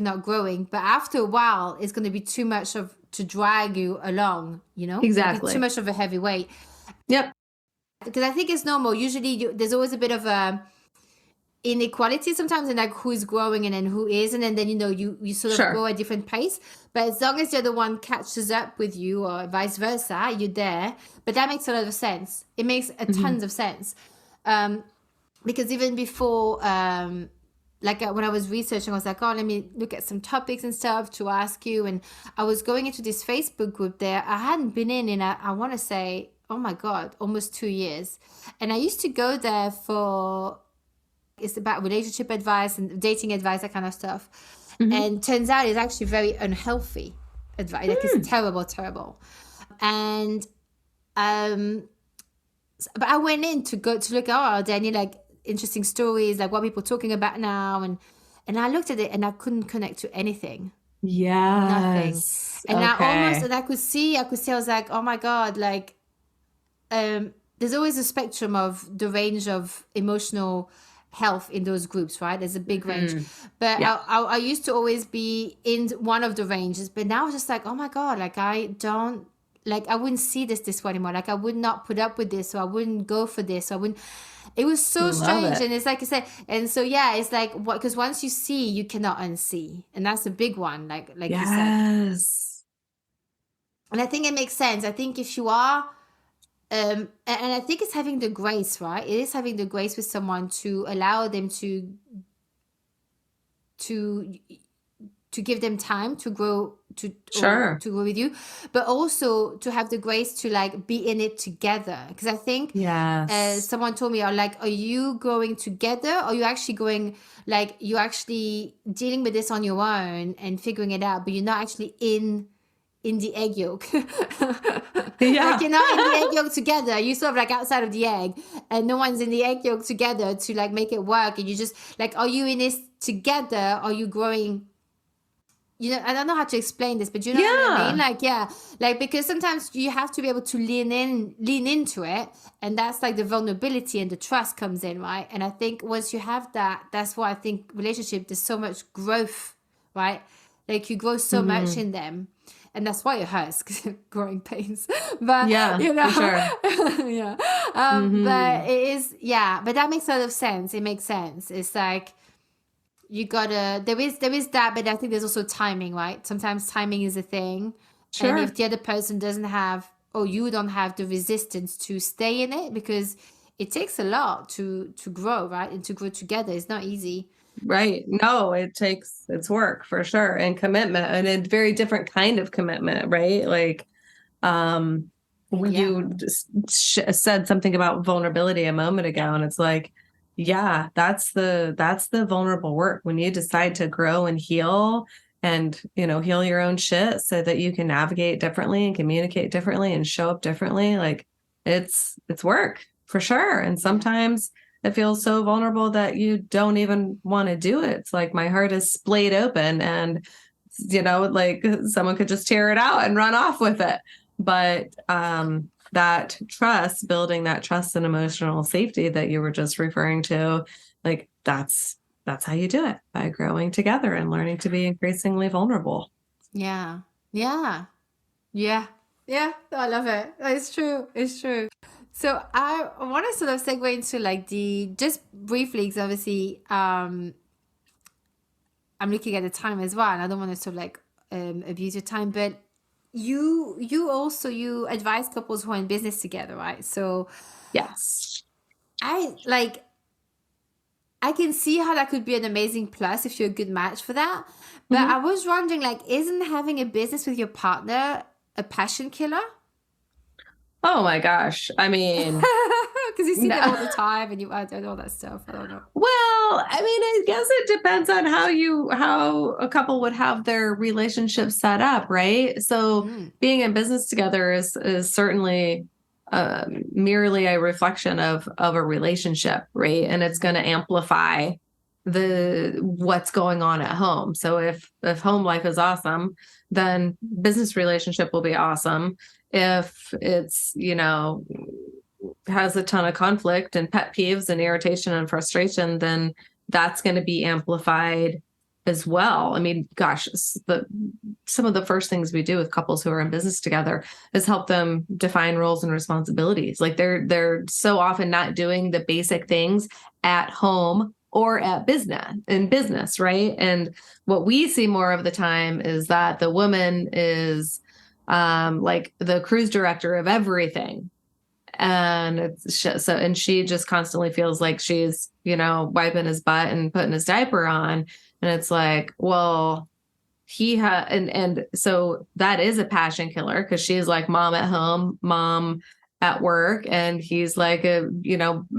[SPEAKER 2] not growing. But after a while, it's going to be too much to drag you along,
[SPEAKER 1] Exactly.
[SPEAKER 2] Too much of a heavy weight.
[SPEAKER 1] Yep.
[SPEAKER 2] Because I think it's normal. Usually there's always a bit of a inequality sometimes in like who's growing and then who isn't, and then you sort of go at different pace. But as long as the other one catches up with you, or vice versa, you're there. But that makes a lot of sense. It makes tons of sense, because even before, like when I was researching, I was like, oh, let me look at some topics and stuff to ask you. And I was going into this Facebook group there. I hadn't been in I want to say, oh my God, almost 2 years. And I used to go there for, it's about relationship advice and dating advice, that kind of stuff. And turns out it's actually very unhealthy advice. Like it's terrible. And, but I went in to look at, are there any like interesting stories, like what people are talking about now. And I looked at it and I couldn't connect to anything.
[SPEAKER 1] Yes.
[SPEAKER 2] Nothing. And I could see, I was like, oh my God, like, there's always a spectrum of the range of emotional health in those groups, right? There's a big range. But I used to always be in one of the ranges, but now it's just like, oh my God, like I wouldn't see this way anymore. Like I would not put up with this, or I wouldn't go for this, or I wouldn't. It was so strange. And it's like I said, and so it's like what, because once you see, you cannot unsee, and that's a big one, like you said. And I think it makes sense. I think if you are, and I think it's having the grace, right? It is having the grace with someone to allow them to give them time to grow, to grow with you, but also to have the grace to like be in it together. Because I think someone told me, are you growing together, or are you actually going, like you're actually dealing with this on your own and figuring it out, but you're not actually in the egg yolk. Like you're not in the egg yolk together. You sort of like outside of the egg, and no one's in the egg yolk together to like make it work. And you just like, are you in this together? Are you growing? I don't know how to explain this, but you know what I mean? Like, because sometimes you have to be able to lean into it. And that's like the vulnerability and the trust comes in, right? And I think once you have that, that's why I think relationship, there's so much growth, right? Like you grow so much in them. And that's why it hurts, because growing pains. But, for sure. But it is, but that makes a lot of sense. It makes sense. It's like, you gotta, there is that, but I think there's also timing, right? Sometimes timing is a thing. And if the other person doesn't have, or you don't have the resistance to stay in it, because it takes a lot to grow, right? And to grow together. It's not easy.
[SPEAKER 1] Right. No, it's work for sure, and commitment, and a very different kind of commitment, right? Like, when you said something about vulnerability a moment ago, and it's like, that's the vulnerable work, when you decide to grow and heal and, heal your own shit so that you can navigate differently and communicate differently and show up differently. Like it's work for sure. And sometimes it feels so vulnerable that you don't even want to do it. It's like my heart is splayed open and, like someone could just tear it out and run off with it. But, that trust, building that trust and emotional safety that you were just referring to, like that's how you do it, by growing together and learning to be increasingly vulnerable.
[SPEAKER 2] Yeah. I love it. It's true. So I want to sort of segue into like just briefly, because obviously I'm looking at the time as well, and I don't want to sort of like abuse your time, but you also advise couples who are in business together, right? So
[SPEAKER 1] yes,
[SPEAKER 2] I can see how that could be an amazing plus if you're a good match for that. But I was wondering, like, isn't having a business with your partner a passion killer?
[SPEAKER 1] Oh my gosh. I mean,
[SPEAKER 2] Because you see them all
[SPEAKER 1] No.
[SPEAKER 2] the time and you add all that stuff. I don't know.
[SPEAKER 1] Well, I mean, I guess it depends on how a couple would have their relationship set up, right? So
[SPEAKER 2] Mm.
[SPEAKER 1] being in business together is certainly merely a reflection of a relationship, right? And it's going to amplify the what's going on at home. So if home life is awesome, then business relationship will be awesome. If it's, has a ton of conflict and pet peeves and irritation and frustration, then that's going to be amplified as well. I mean, gosh, some of the first things we do with couples who are in business together is help them define roles and responsibilities. Like they're so often not doing the basic things at home or at business, right? And what we see more of the time is that the woman is like the cruise director of everything, and and she just constantly feels like she's wiping his butt and putting his diaper on, and it's like, well, and so that is a passion killer, because she's like mom at home, mom at work, and he's like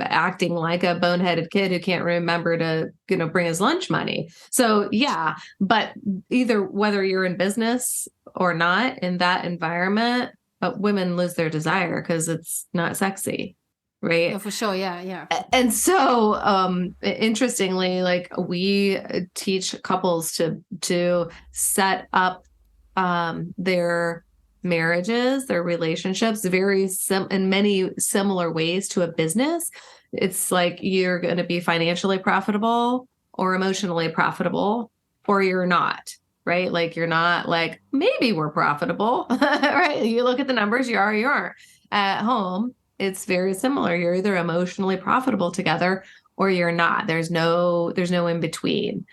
[SPEAKER 1] acting like a boneheaded kid who can't remember to bring his lunch money. So yeah, but either whether you're in business or not in that environment, women lose their desire because it's not sexy, right?
[SPEAKER 2] No, for sure. Yeah, yeah.
[SPEAKER 1] And so interestingly, like we teach couples to set up their marriages, their relationships in many similar ways to a business. It's like you're going to be financially profitable or emotionally profitable, or you're not. Right? Like you're not like, maybe we're profitable, right? You look at the numbers, you are, you aren't. At home, it's very similar. You're either emotionally profitable together or you're not. There's no in between.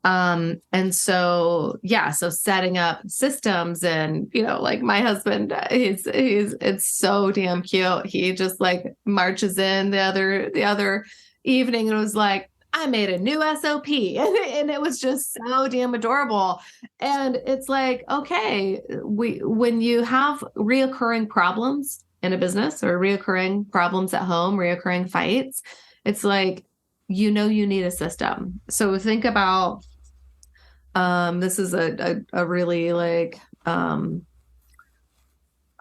[SPEAKER 1] And so, yeah, so setting up systems, and, like my husband, it's so damn cute. He just like marches in the other evening and was like, I made a new SOP, and it was just so damn adorable. And it's like, okay, when you have reoccurring problems in a business or reoccurring problems at home, reoccurring fights, it's like, you need a system. So think about, this is a really like, common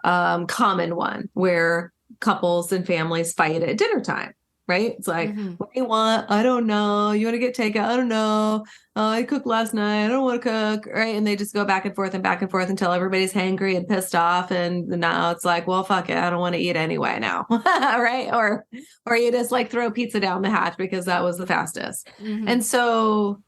[SPEAKER 1] one where couples and families fight at dinner time. Right? It's like, what do you want? I don't know. You want to get takeout? I don't know. I cooked last night. I don't want to cook. Right? And they just go back and forth until everybody's hangry and pissed off. And now it's like, well, fuck it. I don't want to eat anyway now. Right? Or you just like throw pizza down the hatch because that was the fastest. And so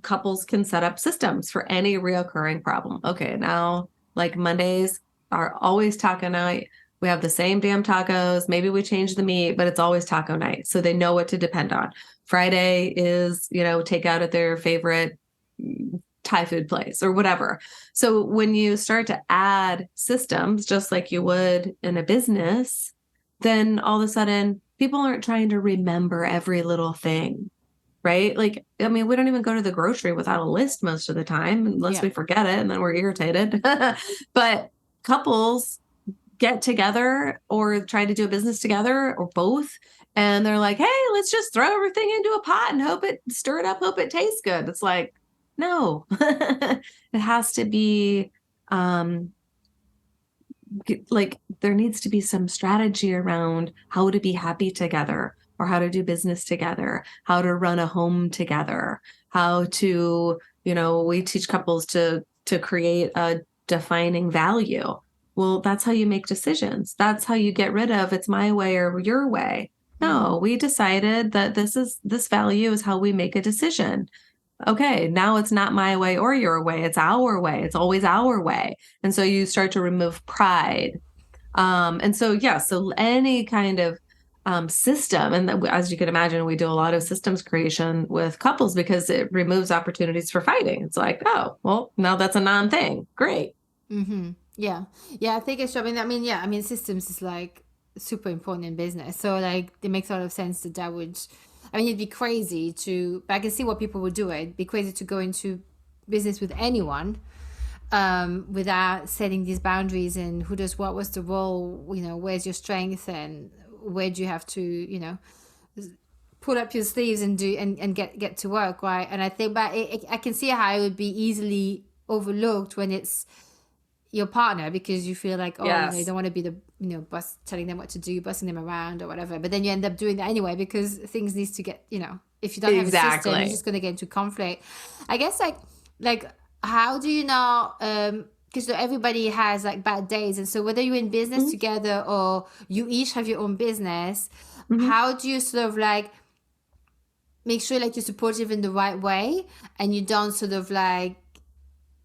[SPEAKER 1] couples can set up systems for any reoccurring problem. Okay. Now, like Mondays are always taco night. We have the same damn tacos. Maybe we change the meat, but it's always taco night. So they know what to depend on. Friday is, take out at their favorite Thai food place or whatever. So when you start to add systems, just like you would in a business, then all of a sudden people aren't trying to remember every little thing, right? Like, I mean, we don't even go to the grocery without a list most of the time, unless we forget it and then we're irritated. But couples get together or try to do a business together or both, and they're like, hey, let's just throw everything into a pot and stir it up, hope it tastes good. It's like, no. It has to be like there needs to be some strategy around how to be happy together, or how to do business together, how to run a home together, how to, we teach couples to create a defining value. Well, that's how you make decisions. That's how you get rid of it's my way or your way. No, we decided that this value is how we make a decision. Okay, now it's not my way or your way. It's our way. It's always our way. And so you start to remove pride. And so, yeah, so any kind of system, and as you can imagine, we do a lot of systems creation with couples because it removes opportunities for fighting. It's like, oh, well, now that's a non-thing. Great.
[SPEAKER 2] Yeah. Yeah, I think it's, systems is like super important in business. So like it makes a lot of sense that would, it'd be crazy but I can see what people would do. It'd be crazy to go into business with anyone without setting these boundaries and who does what, what's the role, where's your strength and where do you have to, pull up your sleeves and do and get to work, right? And I think, but I can see how it would be easily overlooked when it's your partner, because you feel like, oh, you
[SPEAKER 1] Yes.
[SPEAKER 2] don't want to be the, boss telling them what to do, bossing them around or whatever. But then you end up doing that anyway, because things needs to get, if you don't have a system, you're
[SPEAKER 1] Exactly.
[SPEAKER 2] just going to get into conflict. I guess like how do you know, because everybody has like bad days, and so whether you're in business
[SPEAKER 1] Mhm.
[SPEAKER 2] together or you each have your own business,
[SPEAKER 1] Mhm.
[SPEAKER 2] how do you sort of like make sure like you're supportive in the right way, and you don't sort of like,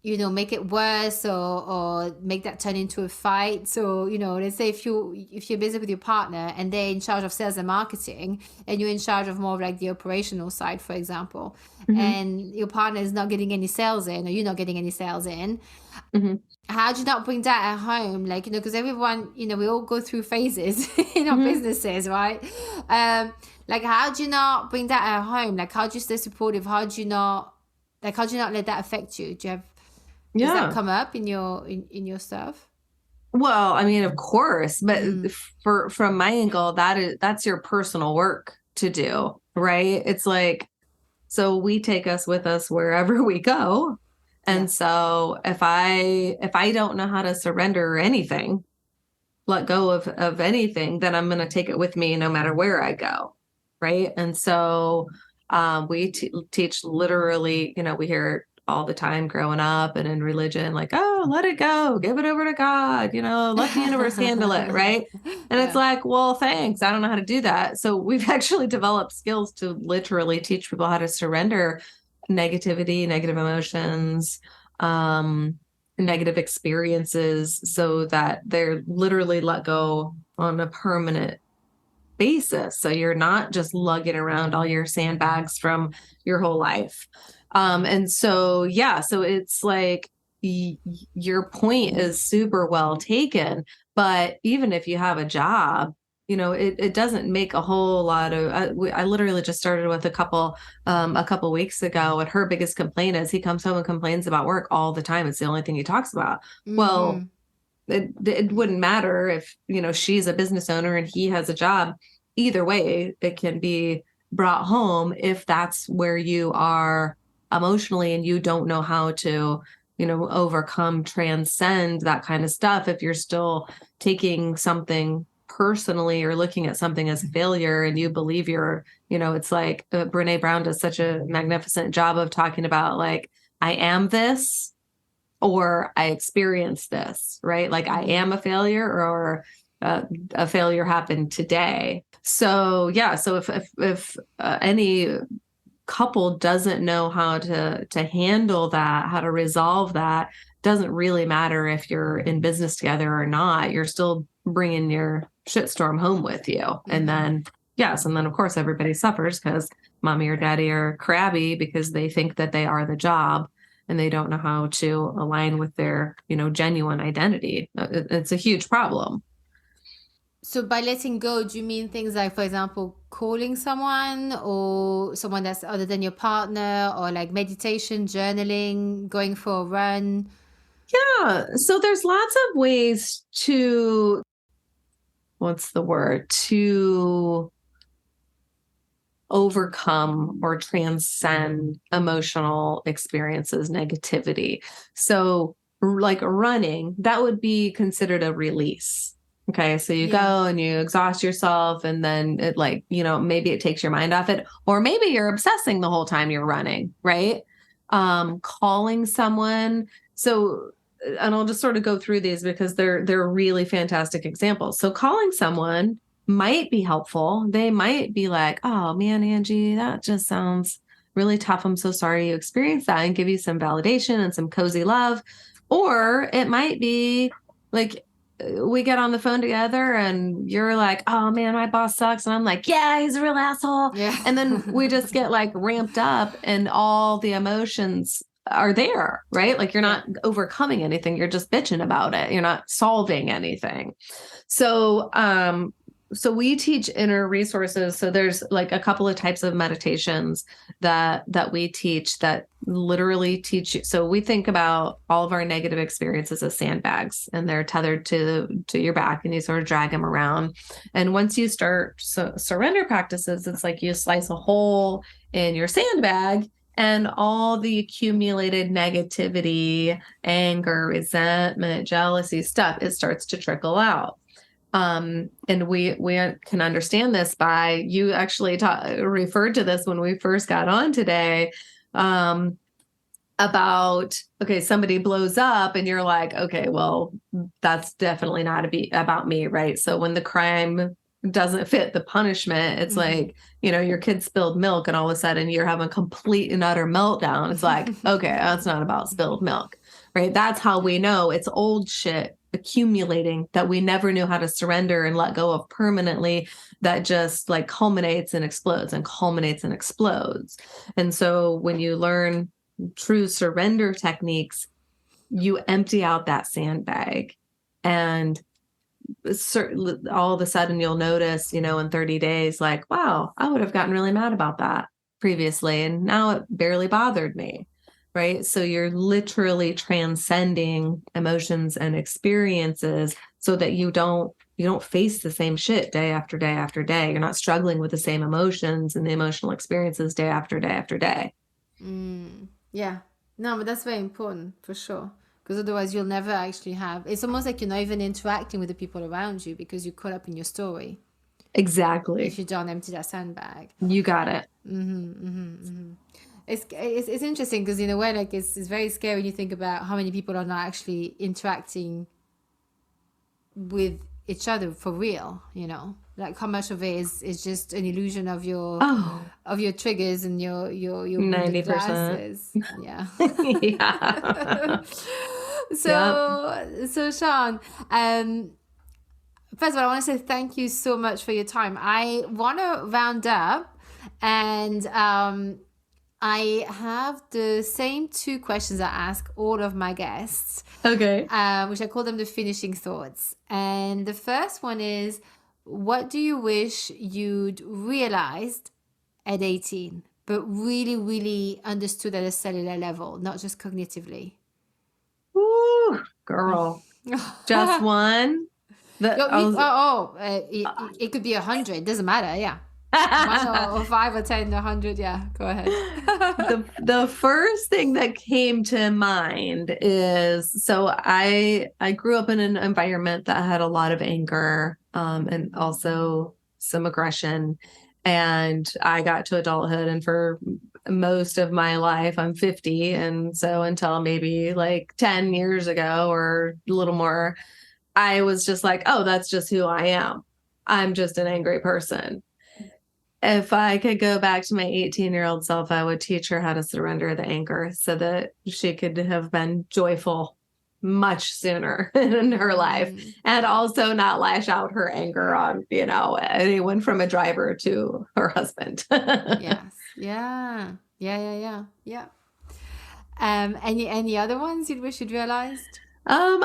[SPEAKER 2] make it worse, or make that turn into a fight? So, let's say if you're busy with your partner and they're in charge of sales and marketing, and you're in charge of more of like the operational side, for example,
[SPEAKER 1] Mhm.
[SPEAKER 2] and your partner is not getting any sales in, or you're not getting any sales in,
[SPEAKER 1] Mhm.
[SPEAKER 2] how do you not bring that at home? Like, because everyone, we all go through phases in our
[SPEAKER 1] Mhm.
[SPEAKER 2] businesses, right? Like, how do you not bring that at home? Like, how do you stay supportive? How do you not let that affect you? Does that
[SPEAKER 1] Yeah.
[SPEAKER 2] come up in your stuff?
[SPEAKER 1] Well, I mean, of course, but
[SPEAKER 2] Mm,
[SPEAKER 1] from my angle, that's your personal work to do, right? It's like, so we take us with us wherever we go.
[SPEAKER 2] yeah.
[SPEAKER 1] And so if I don't know how to surrender anything, let go of anything, then I'm going to take it with me no matter where I go. Right. And so we teach literally, we hear it all the time growing up and in religion, like, oh, let it go, give it over to God, let the universe handle it. Right. And it's
[SPEAKER 2] Yeah.
[SPEAKER 1] like, well, thanks. I don't know how to do that. So we've actually developed skills to literally teach people how to surrender negativity, negative emotions, um, negative experiences, so that they're literally let go on a permanent basis. So you're not just lugging around all your sandbags from your whole life. And so, yeah, so it's like your point is super well taken. But even if you have a job, it doesn't make a whole lot of. I literally just started with a couple weeks ago, and her biggest complaint is he comes home and complains about work all the time. It's the only thing he talks about. Well,
[SPEAKER 2] Mm-hmm.
[SPEAKER 1] it wouldn't matter if she's a business owner and he has a job. Either way, it can be brought home if that's where you are emotionally and you don't know how to overcome, transcend that kind of stuff. If you're still taking something personally or looking at something as a failure, and you believe it's like Brene Brown does such a magnificent job of talking about, like, I am this, or I experienced this, right? Like, I
[SPEAKER 2] Mm-hmm.
[SPEAKER 1] am a failure, or a failure happened today. So yeah, so if any couple doesn't know how to handle that, how to resolve that, doesn't really matter if you're in business together or not. You're still bringing your shitstorm home with you, and
[SPEAKER 2] Mm-hmm.
[SPEAKER 1] then yes, and then of course everybody suffers because mommy or daddy are crabby because they think that they are the job, and they don't know how to align with their genuine identity. It's a huge problem.
[SPEAKER 2] So by letting go, do you mean things like, for example, calling someone or someone that's other than your partner, or like meditation, journaling, going for a run?
[SPEAKER 1] Yeah, so there's lots of ways to, what's the word, to overcome or transcend emotional experiences, negativity. So, like running, that would be considered a release. Okay, so you
[SPEAKER 2] Yeah.
[SPEAKER 1] go and you exhaust yourself, and then it, like, maybe it takes your mind off it, or maybe you're obsessing the whole time you're running, right? Calling someone. So, and I'll just sort of go through these because they're really fantastic examples. So, calling someone might be helpful. They might be like, oh man, Angie, that just sounds really tough. I'm so sorry you experienced that, and give you some validation and some cozy love. Or it might be like, we get on the phone together and you're like, oh man, my boss sucks. And I'm like, yeah, he's a real asshole.
[SPEAKER 2] Yeah.
[SPEAKER 1] And then we just get like ramped up, and all the emotions are there, right? Like, you're
[SPEAKER 2] Yeah.
[SPEAKER 1] not overcoming anything. You're just bitching about it. You're not solving anything. So, so we teach inner resources. So there's like a couple of types of meditations that we teach that literally teach you. So we think about all of our negative experiences as sandbags, and they're tethered to your back, and you sort of drag them around. And once you start surrender practices, it's like you slice a hole in your sandbag, and all the accumulated negativity, anger, resentment, jealousy stuff, it starts to trickle out. And we can understand this by, you actually referred to this when we first got on today, about, okay, somebody blows up and you're like, okay, well, that's definitely not about me, right? So when the crime doesn't fit the punishment, it's like, your kid spilled milk and all of a sudden you're having a complete and utter meltdown. It's like, okay, that's not about spilled milk, right? That's how we know it's old shit accumulating that we never knew how to surrender and let go of permanently, that just like culminates and explodes and culminates and explodes. And so when you learn true surrender techniques, you empty out that sandbag, and all of a sudden you'll notice, in 30 days, like, wow, I would have gotten really mad about that previously, and now it barely bothered me. Right. So you're literally transcending emotions and experiences so that you don't face the same shit day after day after day. You're not struggling with the same emotions and the emotional experiences day after day after day.
[SPEAKER 2] Yeah. No, but that's very important for sure. Because otherwise you'll never actually it's almost like you're not even interacting with the people around you because you're caught up in your story.
[SPEAKER 1] Exactly.
[SPEAKER 2] If you don't empty that sandbag.
[SPEAKER 1] You got it.
[SPEAKER 2] It's interesting because in a way, like it's very scary when you think about how many people are not actually interacting with each other for real, like how much of it is just an illusion of your triggers and your 90%. Yeah.
[SPEAKER 1] Yeah.
[SPEAKER 2] So Shawn, first of all, I want to say thank you so much for your time. I want to round up, and I have the same 2 questions I ask all of my guests.
[SPEAKER 1] Okay.
[SPEAKER 2] Which I call them the finishing thoughts. And the first one is, what do you wish you'd realized at 18, but really, really understood at a cellular level, not just cognitively?
[SPEAKER 1] Ooh, girl. Just one?
[SPEAKER 2] It could be 100. It doesn't matter. Yeah. 1 or 5 or 10 or 100. Yeah, go ahead.
[SPEAKER 1] The first thing that came to mind is, so I grew up in an environment that had a lot of anger, and also some aggression. And I got to adulthood, and for most of my life, I'm 50. And so until maybe like 10 years ago or a little more, I was just like, oh, that's just who I am. I'm just an angry person. If I could go back to my 18-year-old self, I would teach her how to surrender the anger so that she could have been joyful much sooner in her life, and also not lash out her anger on, anyone from a driver to her husband.
[SPEAKER 2] Yes. Yeah. Any other ones you'd wish you'd realized?
[SPEAKER 1] It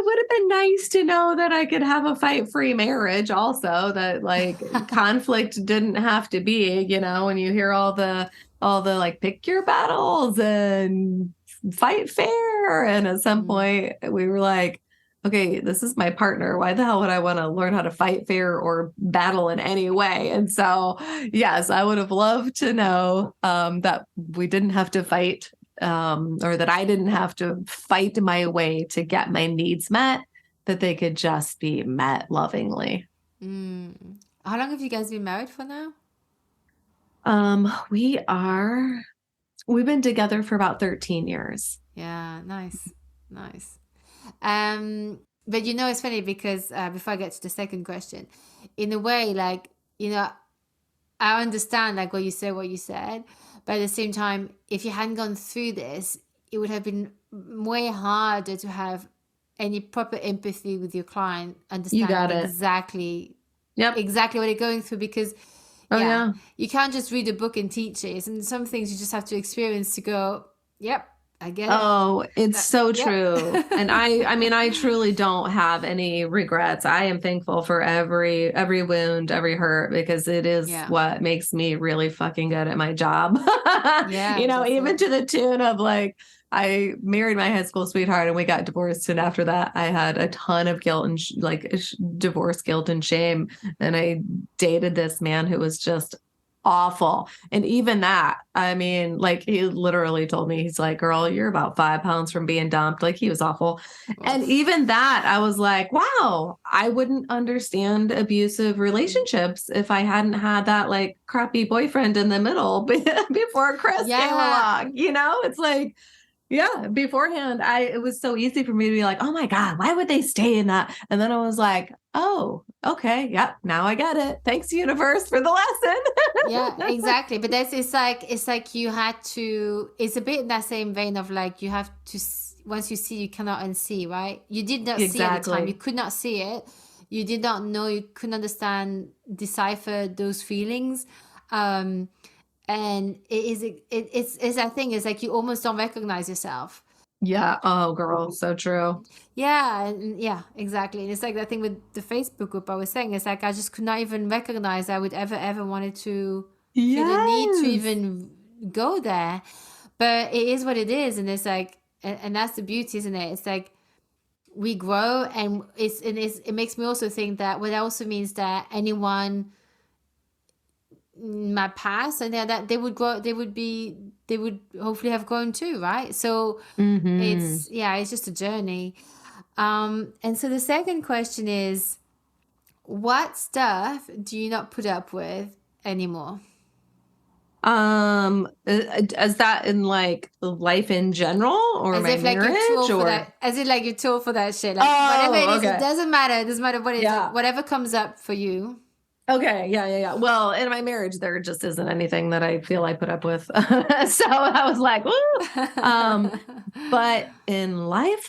[SPEAKER 1] would have been nice to know that I could have a fight-free marriage also, that like conflict didn't have to be, when you hear all the like pick your battles and fight fair. And at some point we were like, okay, this is my partner. Why the hell would I want to learn how to fight fair or battle in any way? And so, yes, I would have loved to know that we didn't have to fight, or that I didn't have to fight my way to get my needs met, that they could just be met lovingly.
[SPEAKER 2] How long have you guys been married for now?
[SPEAKER 1] We've been together for about 13 years.
[SPEAKER 2] Yeah, nice. But it's funny because before I get to the second question, in a way, like, I understand like what you said, but at the same time, if you hadn't gone through this, it would have been way harder to have any proper empathy with your client, understanding exactly what they're going through, because you can't just read a book and teach it. And some things you just have to experience to go, yep, I get it.
[SPEAKER 1] Oh, it's so
[SPEAKER 2] Yep.
[SPEAKER 1] true. And I mean, I truly don't have any regrets. I am thankful for every wound, every hurt, because it is
[SPEAKER 2] Yeah.
[SPEAKER 1] what makes me really fucking good at my job.
[SPEAKER 2] Yeah, that's
[SPEAKER 1] Even
[SPEAKER 2] it.
[SPEAKER 1] to the tune of like, I married my high school sweetheart and we got divorced. And after that, I had a ton of guilt and divorce guilt and shame. And I dated this man who was just awful. And even that, I mean, like he literally told me, he's like, girl, you're about 5 pounds from being dumped. Like he was awful. And
[SPEAKER 2] Oof.
[SPEAKER 1] even that, I was like, wow, I wouldn't understand abusive relationships if I hadn't had that like crappy boyfriend in the middle before Chris came
[SPEAKER 2] Yeah.
[SPEAKER 1] along. It's like, yeah, beforehand, it was so easy for me to be like, oh my God, why would they stay in that? And then I was like, oh, okay, yep, now I get it. Thanks, universe, for the
[SPEAKER 2] Yeah,
[SPEAKER 1] lesson.
[SPEAKER 2] exactly. But that's it's like you had to. It's a bit in that same vein of like you have to. Once you see, you cannot unsee, right? You did not see at the time. You
[SPEAKER 1] Exactly.
[SPEAKER 2] could not see it. You did not know. You couldn't understand, decipher those feelings. Um, and it's that thing. It's like you almost don't recognize yourself.
[SPEAKER 1] Yeah. Oh, girl, so true.
[SPEAKER 2] Yeah, and yeah, exactly. And it's like that thing with the Facebook group I was saying. It's like I just could not even recognize I would ever wanted to feel the need to
[SPEAKER 1] Yes.
[SPEAKER 2] even go there. But it is what it is, and it's like, and that's the beauty, isn't it? It's like we grow, and it makes me also think that what also means that anyone in my past and that they would grow, they would hopefully have grown too, right? So
[SPEAKER 1] Hmm.
[SPEAKER 2] it's just a journey. And so the second question is, what stuff do you not put up with anymore?
[SPEAKER 1] Is that in like life in general or
[SPEAKER 2] As
[SPEAKER 1] my
[SPEAKER 2] if like you're too
[SPEAKER 1] marriage
[SPEAKER 2] old for
[SPEAKER 1] or?
[SPEAKER 2] that, as if like you're too old for that shit. Like whatever it
[SPEAKER 1] Oh,
[SPEAKER 2] is, it
[SPEAKER 1] okay.
[SPEAKER 2] doesn't matter. It doesn't matter what it is. Like
[SPEAKER 1] Yeah.
[SPEAKER 2] whatever comes up for you.
[SPEAKER 1] Okay. Yeah. Yeah. Yeah. Well, in my marriage, there just isn't anything that I feel I put up with. So I was like, woo. Um, but in life,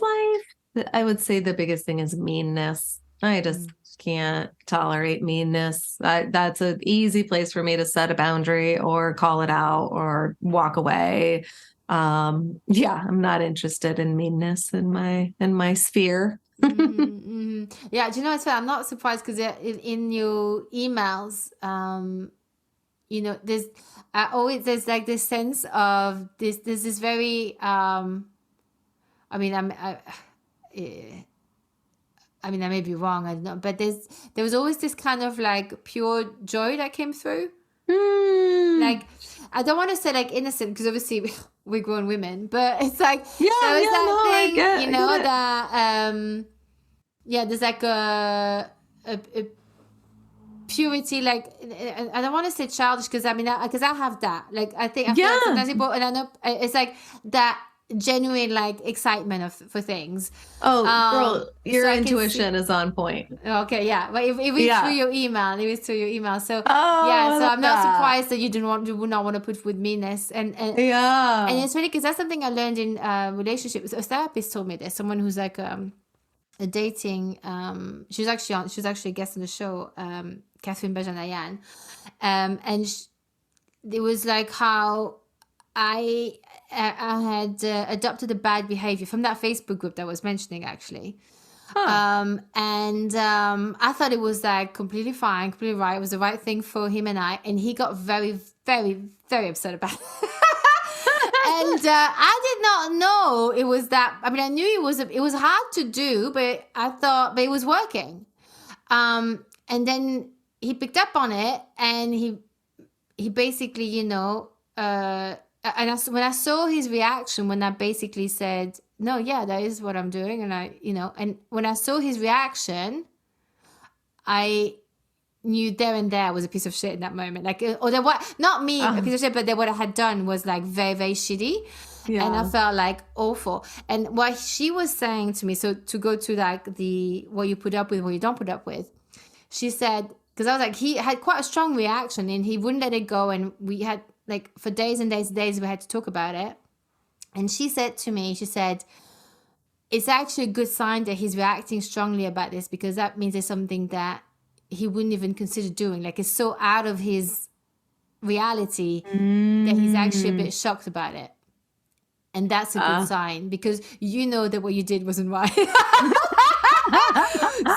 [SPEAKER 1] I would say the biggest thing is meanness. I just can't tolerate meanness. That's an easy place for me to set a boundary or call it out or walk away. Yeah, I'm not interested in meanness in my sphere.
[SPEAKER 2] Yeah, do you know what's funny? I'm not surprised because in your emails, there's always there's like this sense of this. There's this very. I mean, eh, I mean, I may be wrong. I don't know, but there was always this kind of like pure joy that came through.
[SPEAKER 1] Hmm.
[SPEAKER 2] Like, I don't want to say like innocent because obviously we're grown women, but it's like
[SPEAKER 1] Yeah,
[SPEAKER 2] there was
[SPEAKER 1] yeah,
[SPEAKER 2] that
[SPEAKER 1] no,
[SPEAKER 2] thing,
[SPEAKER 1] I get it.
[SPEAKER 2] that yeah, there's like a purity, like I don't want to say childish because I mean because I have that. Like I feel like
[SPEAKER 1] Yeah.
[SPEAKER 2] sometimes people, and I know it's like that genuine like excitement for things.
[SPEAKER 1] Oh, girl,
[SPEAKER 2] So
[SPEAKER 1] your
[SPEAKER 2] I can see.
[SPEAKER 1] intuition is on point.
[SPEAKER 2] Okay, yeah, but if it's through
[SPEAKER 1] Yeah.
[SPEAKER 2] your email, if it's through your email, so
[SPEAKER 1] Oh,
[SPEAKER 2] yeah,
[SPEAKER 1] I
[SPEAKER 2] so
[SPEAKER 1] love
[SPEAKER 2] I'm not
[SPEAKER 1] that.
[SPEAKER 2] surprised that you would not want to put with meanness, and
[SPEAKER 1] Yeah.
[SPEAKER 2] it's funny because that's something I learned in relationships. A therapist told me this. Someone who's like a dating. She was actually a guest on the show. Catherine Bajanayan, and it was like how I had adopted a bad behavior from that Facebook group that I was mentioning actually.
[SPEAKER 1] Huh.
[SPEAKER 2] I thought it was like completely fine, completely right. It was the right thing for him and I, and he got very, very, very upset about it. And I did not know it was that. I mean, I knew it was hard to do, but I thought, but it was working. And then he picked up on it, and he basically, and when I saw his reaction when I basically said, no, yeah, that is what I'm doing. And and when I saw his reaction, I knew there and there I was a piece of shit in that moment. Like, or there what, not me, a piece of shit, but what I had done was like very, very shitty. And I
[SPEAKER 1] Yeah.
[SPEAKER 2] felt like awful. And what she was saying to me, so to go to like what you put up with, what you don't put up with, she said, because I was like, he had quite a strong reaction and he wouldn't let it go. And we had like for days and days and days, we had to talk about it. And she said to me, she said, it's actually a good sign that he's reacting strongly about this because that means there's something that he wouldn't even consider doing. Like it's so out of his reality that he's actually a
[SPEAKER 1] Mm.
[SPEAKER 2] bit shocked about it. And that's a good sign, because you know that what you did wasn't right.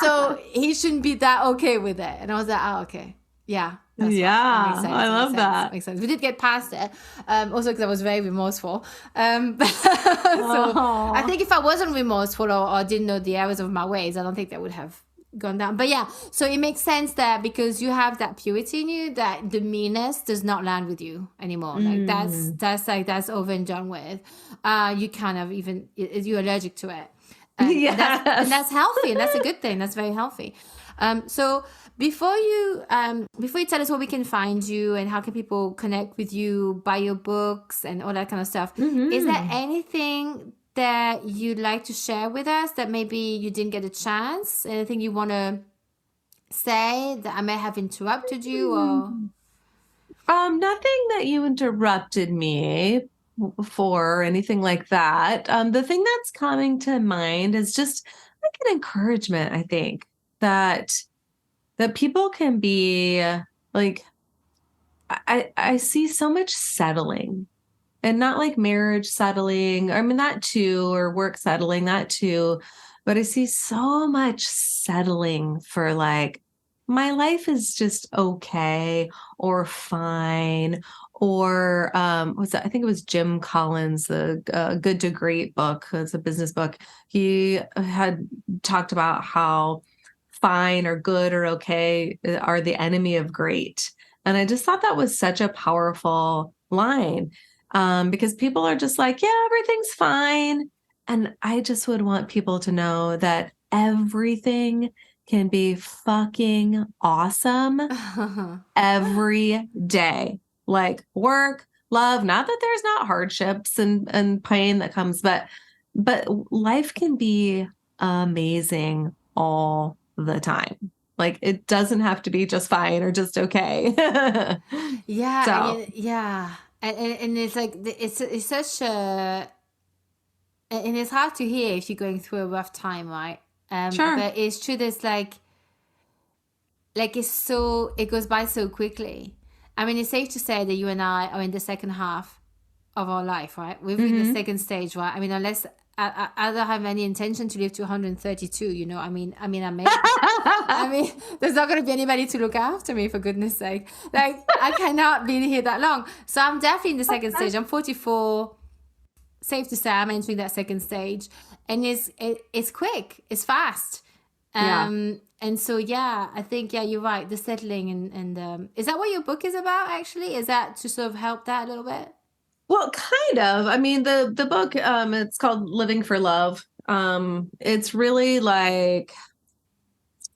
[SPEAKER 2] So he shouldn't be that okay with it. And I was like, oh, okay. Yeah, that's right. That makes
[SPEAKER 1] Yeah,
[SPEAKER 2] sense.
[SPEAKER 1] I
[SPEAKER 2] That makes
[SPEAKER 1] love
[SPEAKER 2] sense.
[SPEAKER 1] that.
[SPEAKER 2] That makes sense. We did get past it. Also because I was very remorseful. So I
[SPEAKER 1] Oh.
[SPEAKER 2] think if I wasn't remorseful, or didn't know the errors of my ways, I don't think that would have gone down. But yeah, so it makes sense there, because you have that purity in you, that the meanness does not land with you anymore. Like
[SPEAKER 1] Mm.
[SPEAKER 2] that's over and done with. You kind of even, you're allergic to it. And
[SPEAKER 1] Yes.
[SPEAKER 2] that's healthy, and that's a good thing. That's very healthy. So before you tell us where we can find you and how can people connect with you, buy your books and all that kind of stuff, is there
[SPEAKER 1] Hmm.
[SPEAKER 2] anything that you'd like to share with us that maybe you didn't get a chance? Anything you want to say that I may have interrupted you, or?
[SPEAKER 1] Nothing that you interrupted me for or anything like that. The thing that's coming to mind is just like an encouragement, I think, that people can be like I see so much settling, and not like marriage settling. I mean that too, or work settling, that too. But I see so much settling for like my life is just okay or fine. Or was that, I think it was Jim Collins, the Good to Great book. It's a business book. He had talked about how fine or good or okay are the enemy of great. And I just thought that was such a powerful line, because people are just like, yeah, everything's fine. And I just would want people to know that everything can be fucking awesome every day. Like work, love, not that there's not hardships and pain that comes, but life can be amazing all the time. Like it doesn't have to be just fine or just okay.
[SPEAKER 2] Yeah, I
[SPEAKER 1] So,
[SPEAKER 2] mean, yeah. And it's like, it's such a, and it's hard to hear if you're going through a rough time, right?
[SPEAKER 1] sure.
[SPEAKER 2] But it's true. There's like it's so, it goes by so quickly. I mean, it's safe to say that you and I are in the second half of our life, right? We're in the
[SPEAKER 1] Hmm.
[SPEAKER 2] second stage, right? I mean, unless I don't have any intention to live to 132, you know. I may. I mean, there's not going to be anybody to look after me, for goodness sake. Like, I cannot be here that long. So I'm definitely in the second stage. I'm 44. Safe to say I'm entering that second stage, and it's quick, it's fast.
[SPEAKER 1] Yeah.
[SPEAKER 2] And so yeah, I think, yeah, you're right. The settling, and is that what your book is about? Actually, is that to sort of help that a little bit?
[SPEAKER 1] Well, kind of. I mean, the book, it's called Living for Love. It's really like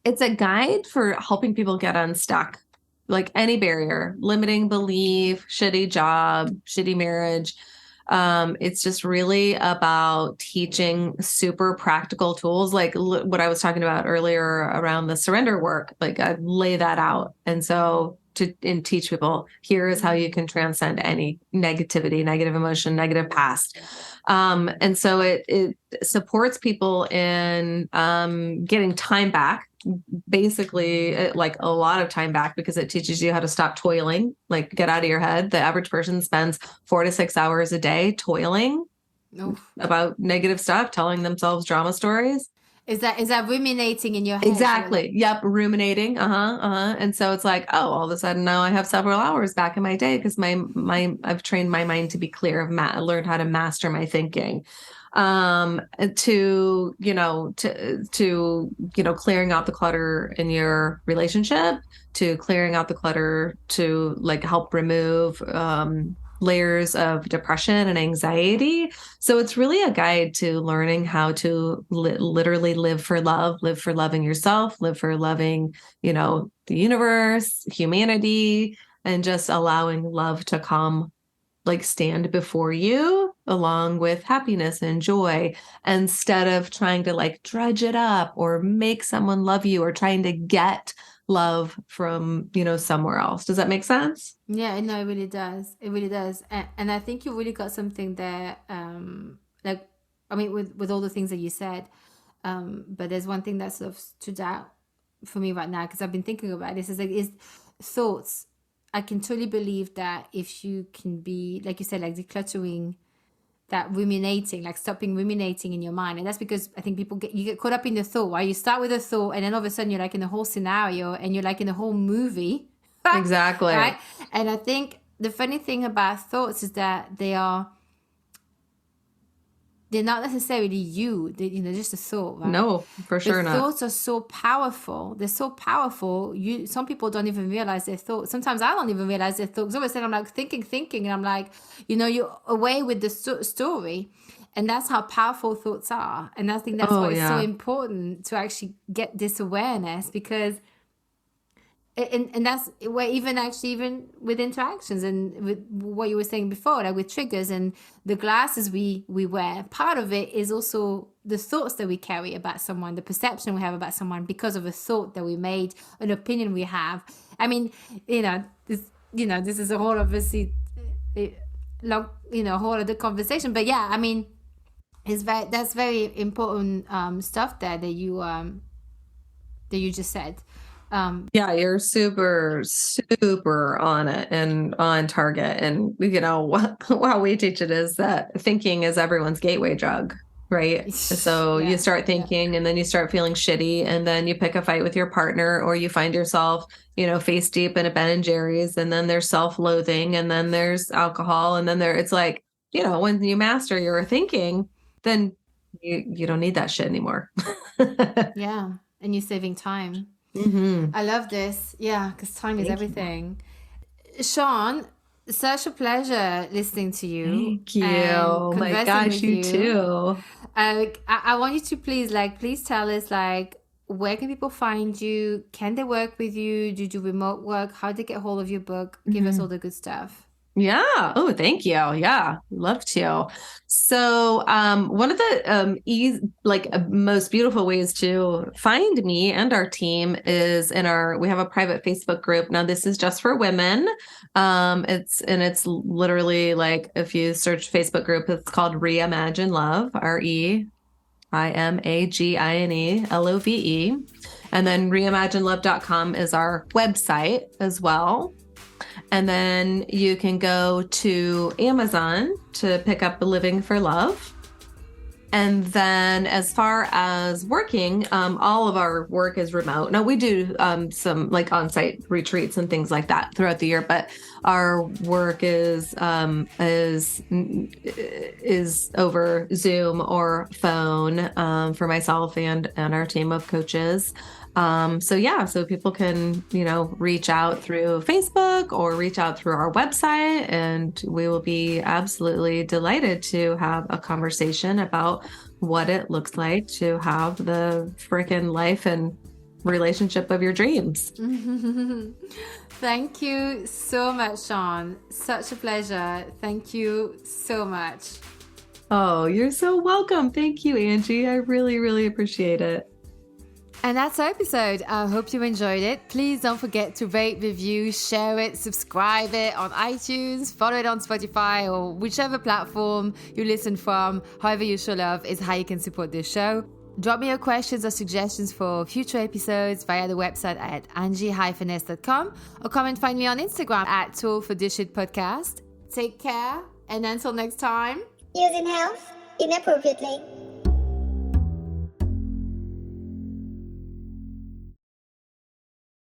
[SPEAKER 1] it's a guide for helping people get unstuck. Like any barrier, limiting belief, shitty job, shitty marriage. It's just really about teaching super practical tools, like what I was talking about earlier around the surrender work. Like I lay that out, and so to and teach people, here is how you can transcend any negativity, negative emotion, negative past. And so it supports people in getting time back, basically like a lot of time back, because it teaches you how to stop toiling, like get out of your head. The average person spends 4 to 6 hours a day toiling
[SPEAKER 2] No.
[SPEAKER 1] about negative stuff, telling themselves drama stories.
[SPEAKER 2] Is that ruminating in your head? Sort of like,
[SPEAKER 1] Exactly. Yep. Ruminating. And so it's like, oh, all of a sudden now I have several hours back in my day because I've trained my mind to be clear. Learned how to master my thinking. To clearing out the clutter in your relationship, to clearing out the clutter to like help remove layers of depression and anxiety. So it's really a guide to learning how to literally live for love, live for loving yourself, live for loving, the universe, humanity, and just allowing love to come, like stand before you along with happiness and joy, instead of trying to like drudge it up or make someone love you or trying to get love from, somewhere else. Does that make sense?
[SPEAKER 2] yeah, no, it really does. It really does. And I think you really got something there. Like, I mean, with all the things that you said, but there's one thing that sort of stood out for me right now, because I've been thinking about this. Is like, is thoughts. I can totally believe that if you can be, like you said, like decluttering that ruminating, like stopping ruminating in your mind. And that's because I think you get caught up in the thought, right? You start with a thought and then all of a sudden you're like in the whole scenario and you're like in the whole movie.
[SPEAKER 1] Exactly.
[SPEAKER 2] Right? And I think the funny thing about thoughts is that they're not necessarily you. They're just a thought, right?
[SPEAKER 1] No, for sure not.
[SPEAKER 2] Thoughts are so powerful. They're so powerful. Some people don't even realize their thoughts. Sometimes I don't even realize their thoughts. Always I'm like thinking, and I'm like, you're away with the story, and that's how powerful thoughts are. And I think that's why it's so important to actually get this awareness, because. And that's where even with interactions and with what you were saying before, like with triggers and the glasses we wear, part of it is also the thoughts that we carry about someone, the perception we have about someone because of a thought that we made, an opinion we have. I mean, this is a whole obviously long, whole other conversation. But yeah, I mean, that's very important stuff there that you just said.
[SPEAKER 1] Yeah, you're super, super on it and on target. And, how we teach it is that thinking is everyone's gateway drug, right? So you start thinking and then you start feeling shitty, and then you pick a fight with your partner, or you find yourself, face deep in a Ben and Jerry's, and then there's self-loathing, and then there's alcohol. And then it's like, when you master your thinking, then you don't need that shit anymore.
[SPEAKER 2] Yeah. And you're saving time.
[SPEAKER 1] Mm-hmm.
[SPEAKER 2] I love this. Yeah, because time is everything. Shawn, such a pleasure listening to you.
[SPEAKER 1] Thank you. Oh my gosh, you too.
[SPEAKER 2] I want you to please tell us, where can people find you? Can they work with you? Do you do remote work? How do they get hold of your book? Give us all the good stuff.
[SPEAKER 1] Yeah. Oh, thank you. Yeah. Love to. So, one of the, most beautiful ways to find me and our team is we have a private Facebook group. Now, this is just for women. It's literally if you search Facebook group, it's called Reimagine Love, REIMAGINE LOVE. And then reimaginelove.com is our website as well. And then you can go to Amazon to pick up Living for Love. And then as far as working, all of our work is remote. Now we do some on-site retreats and things like that throughout the year, but our work is over Zoom or phone for myself and our team of coaches. So people can, reach out through Facebook or reach out through our website, and we will be absolutely delighted to have a conversation about what it looks like to have the freaking life and relationship of your dreams.
[SPEAKER 2] Thank you so much, Shawn. Such a pleasure. Thank you so much.
[SPEAKER 1] Oh, you're so welcome. Thank you, Angie. I really, really appreciate it.
[SPEAKER 2] And that's our episode. I hope you enjoyed it. Please don't forget to rate, review, share it, subscribe it on iTunes, follow it on Spotify, or whichever platform you listen from. However you show love is how you can support this show. Drop me your questions or suggestions for future episodes via the website at angie-s.com, or come and find me on Instagram at Tool for Dish It Podcast. Take care, and until next time.
[SPEAKER 3] Using health inappropriately.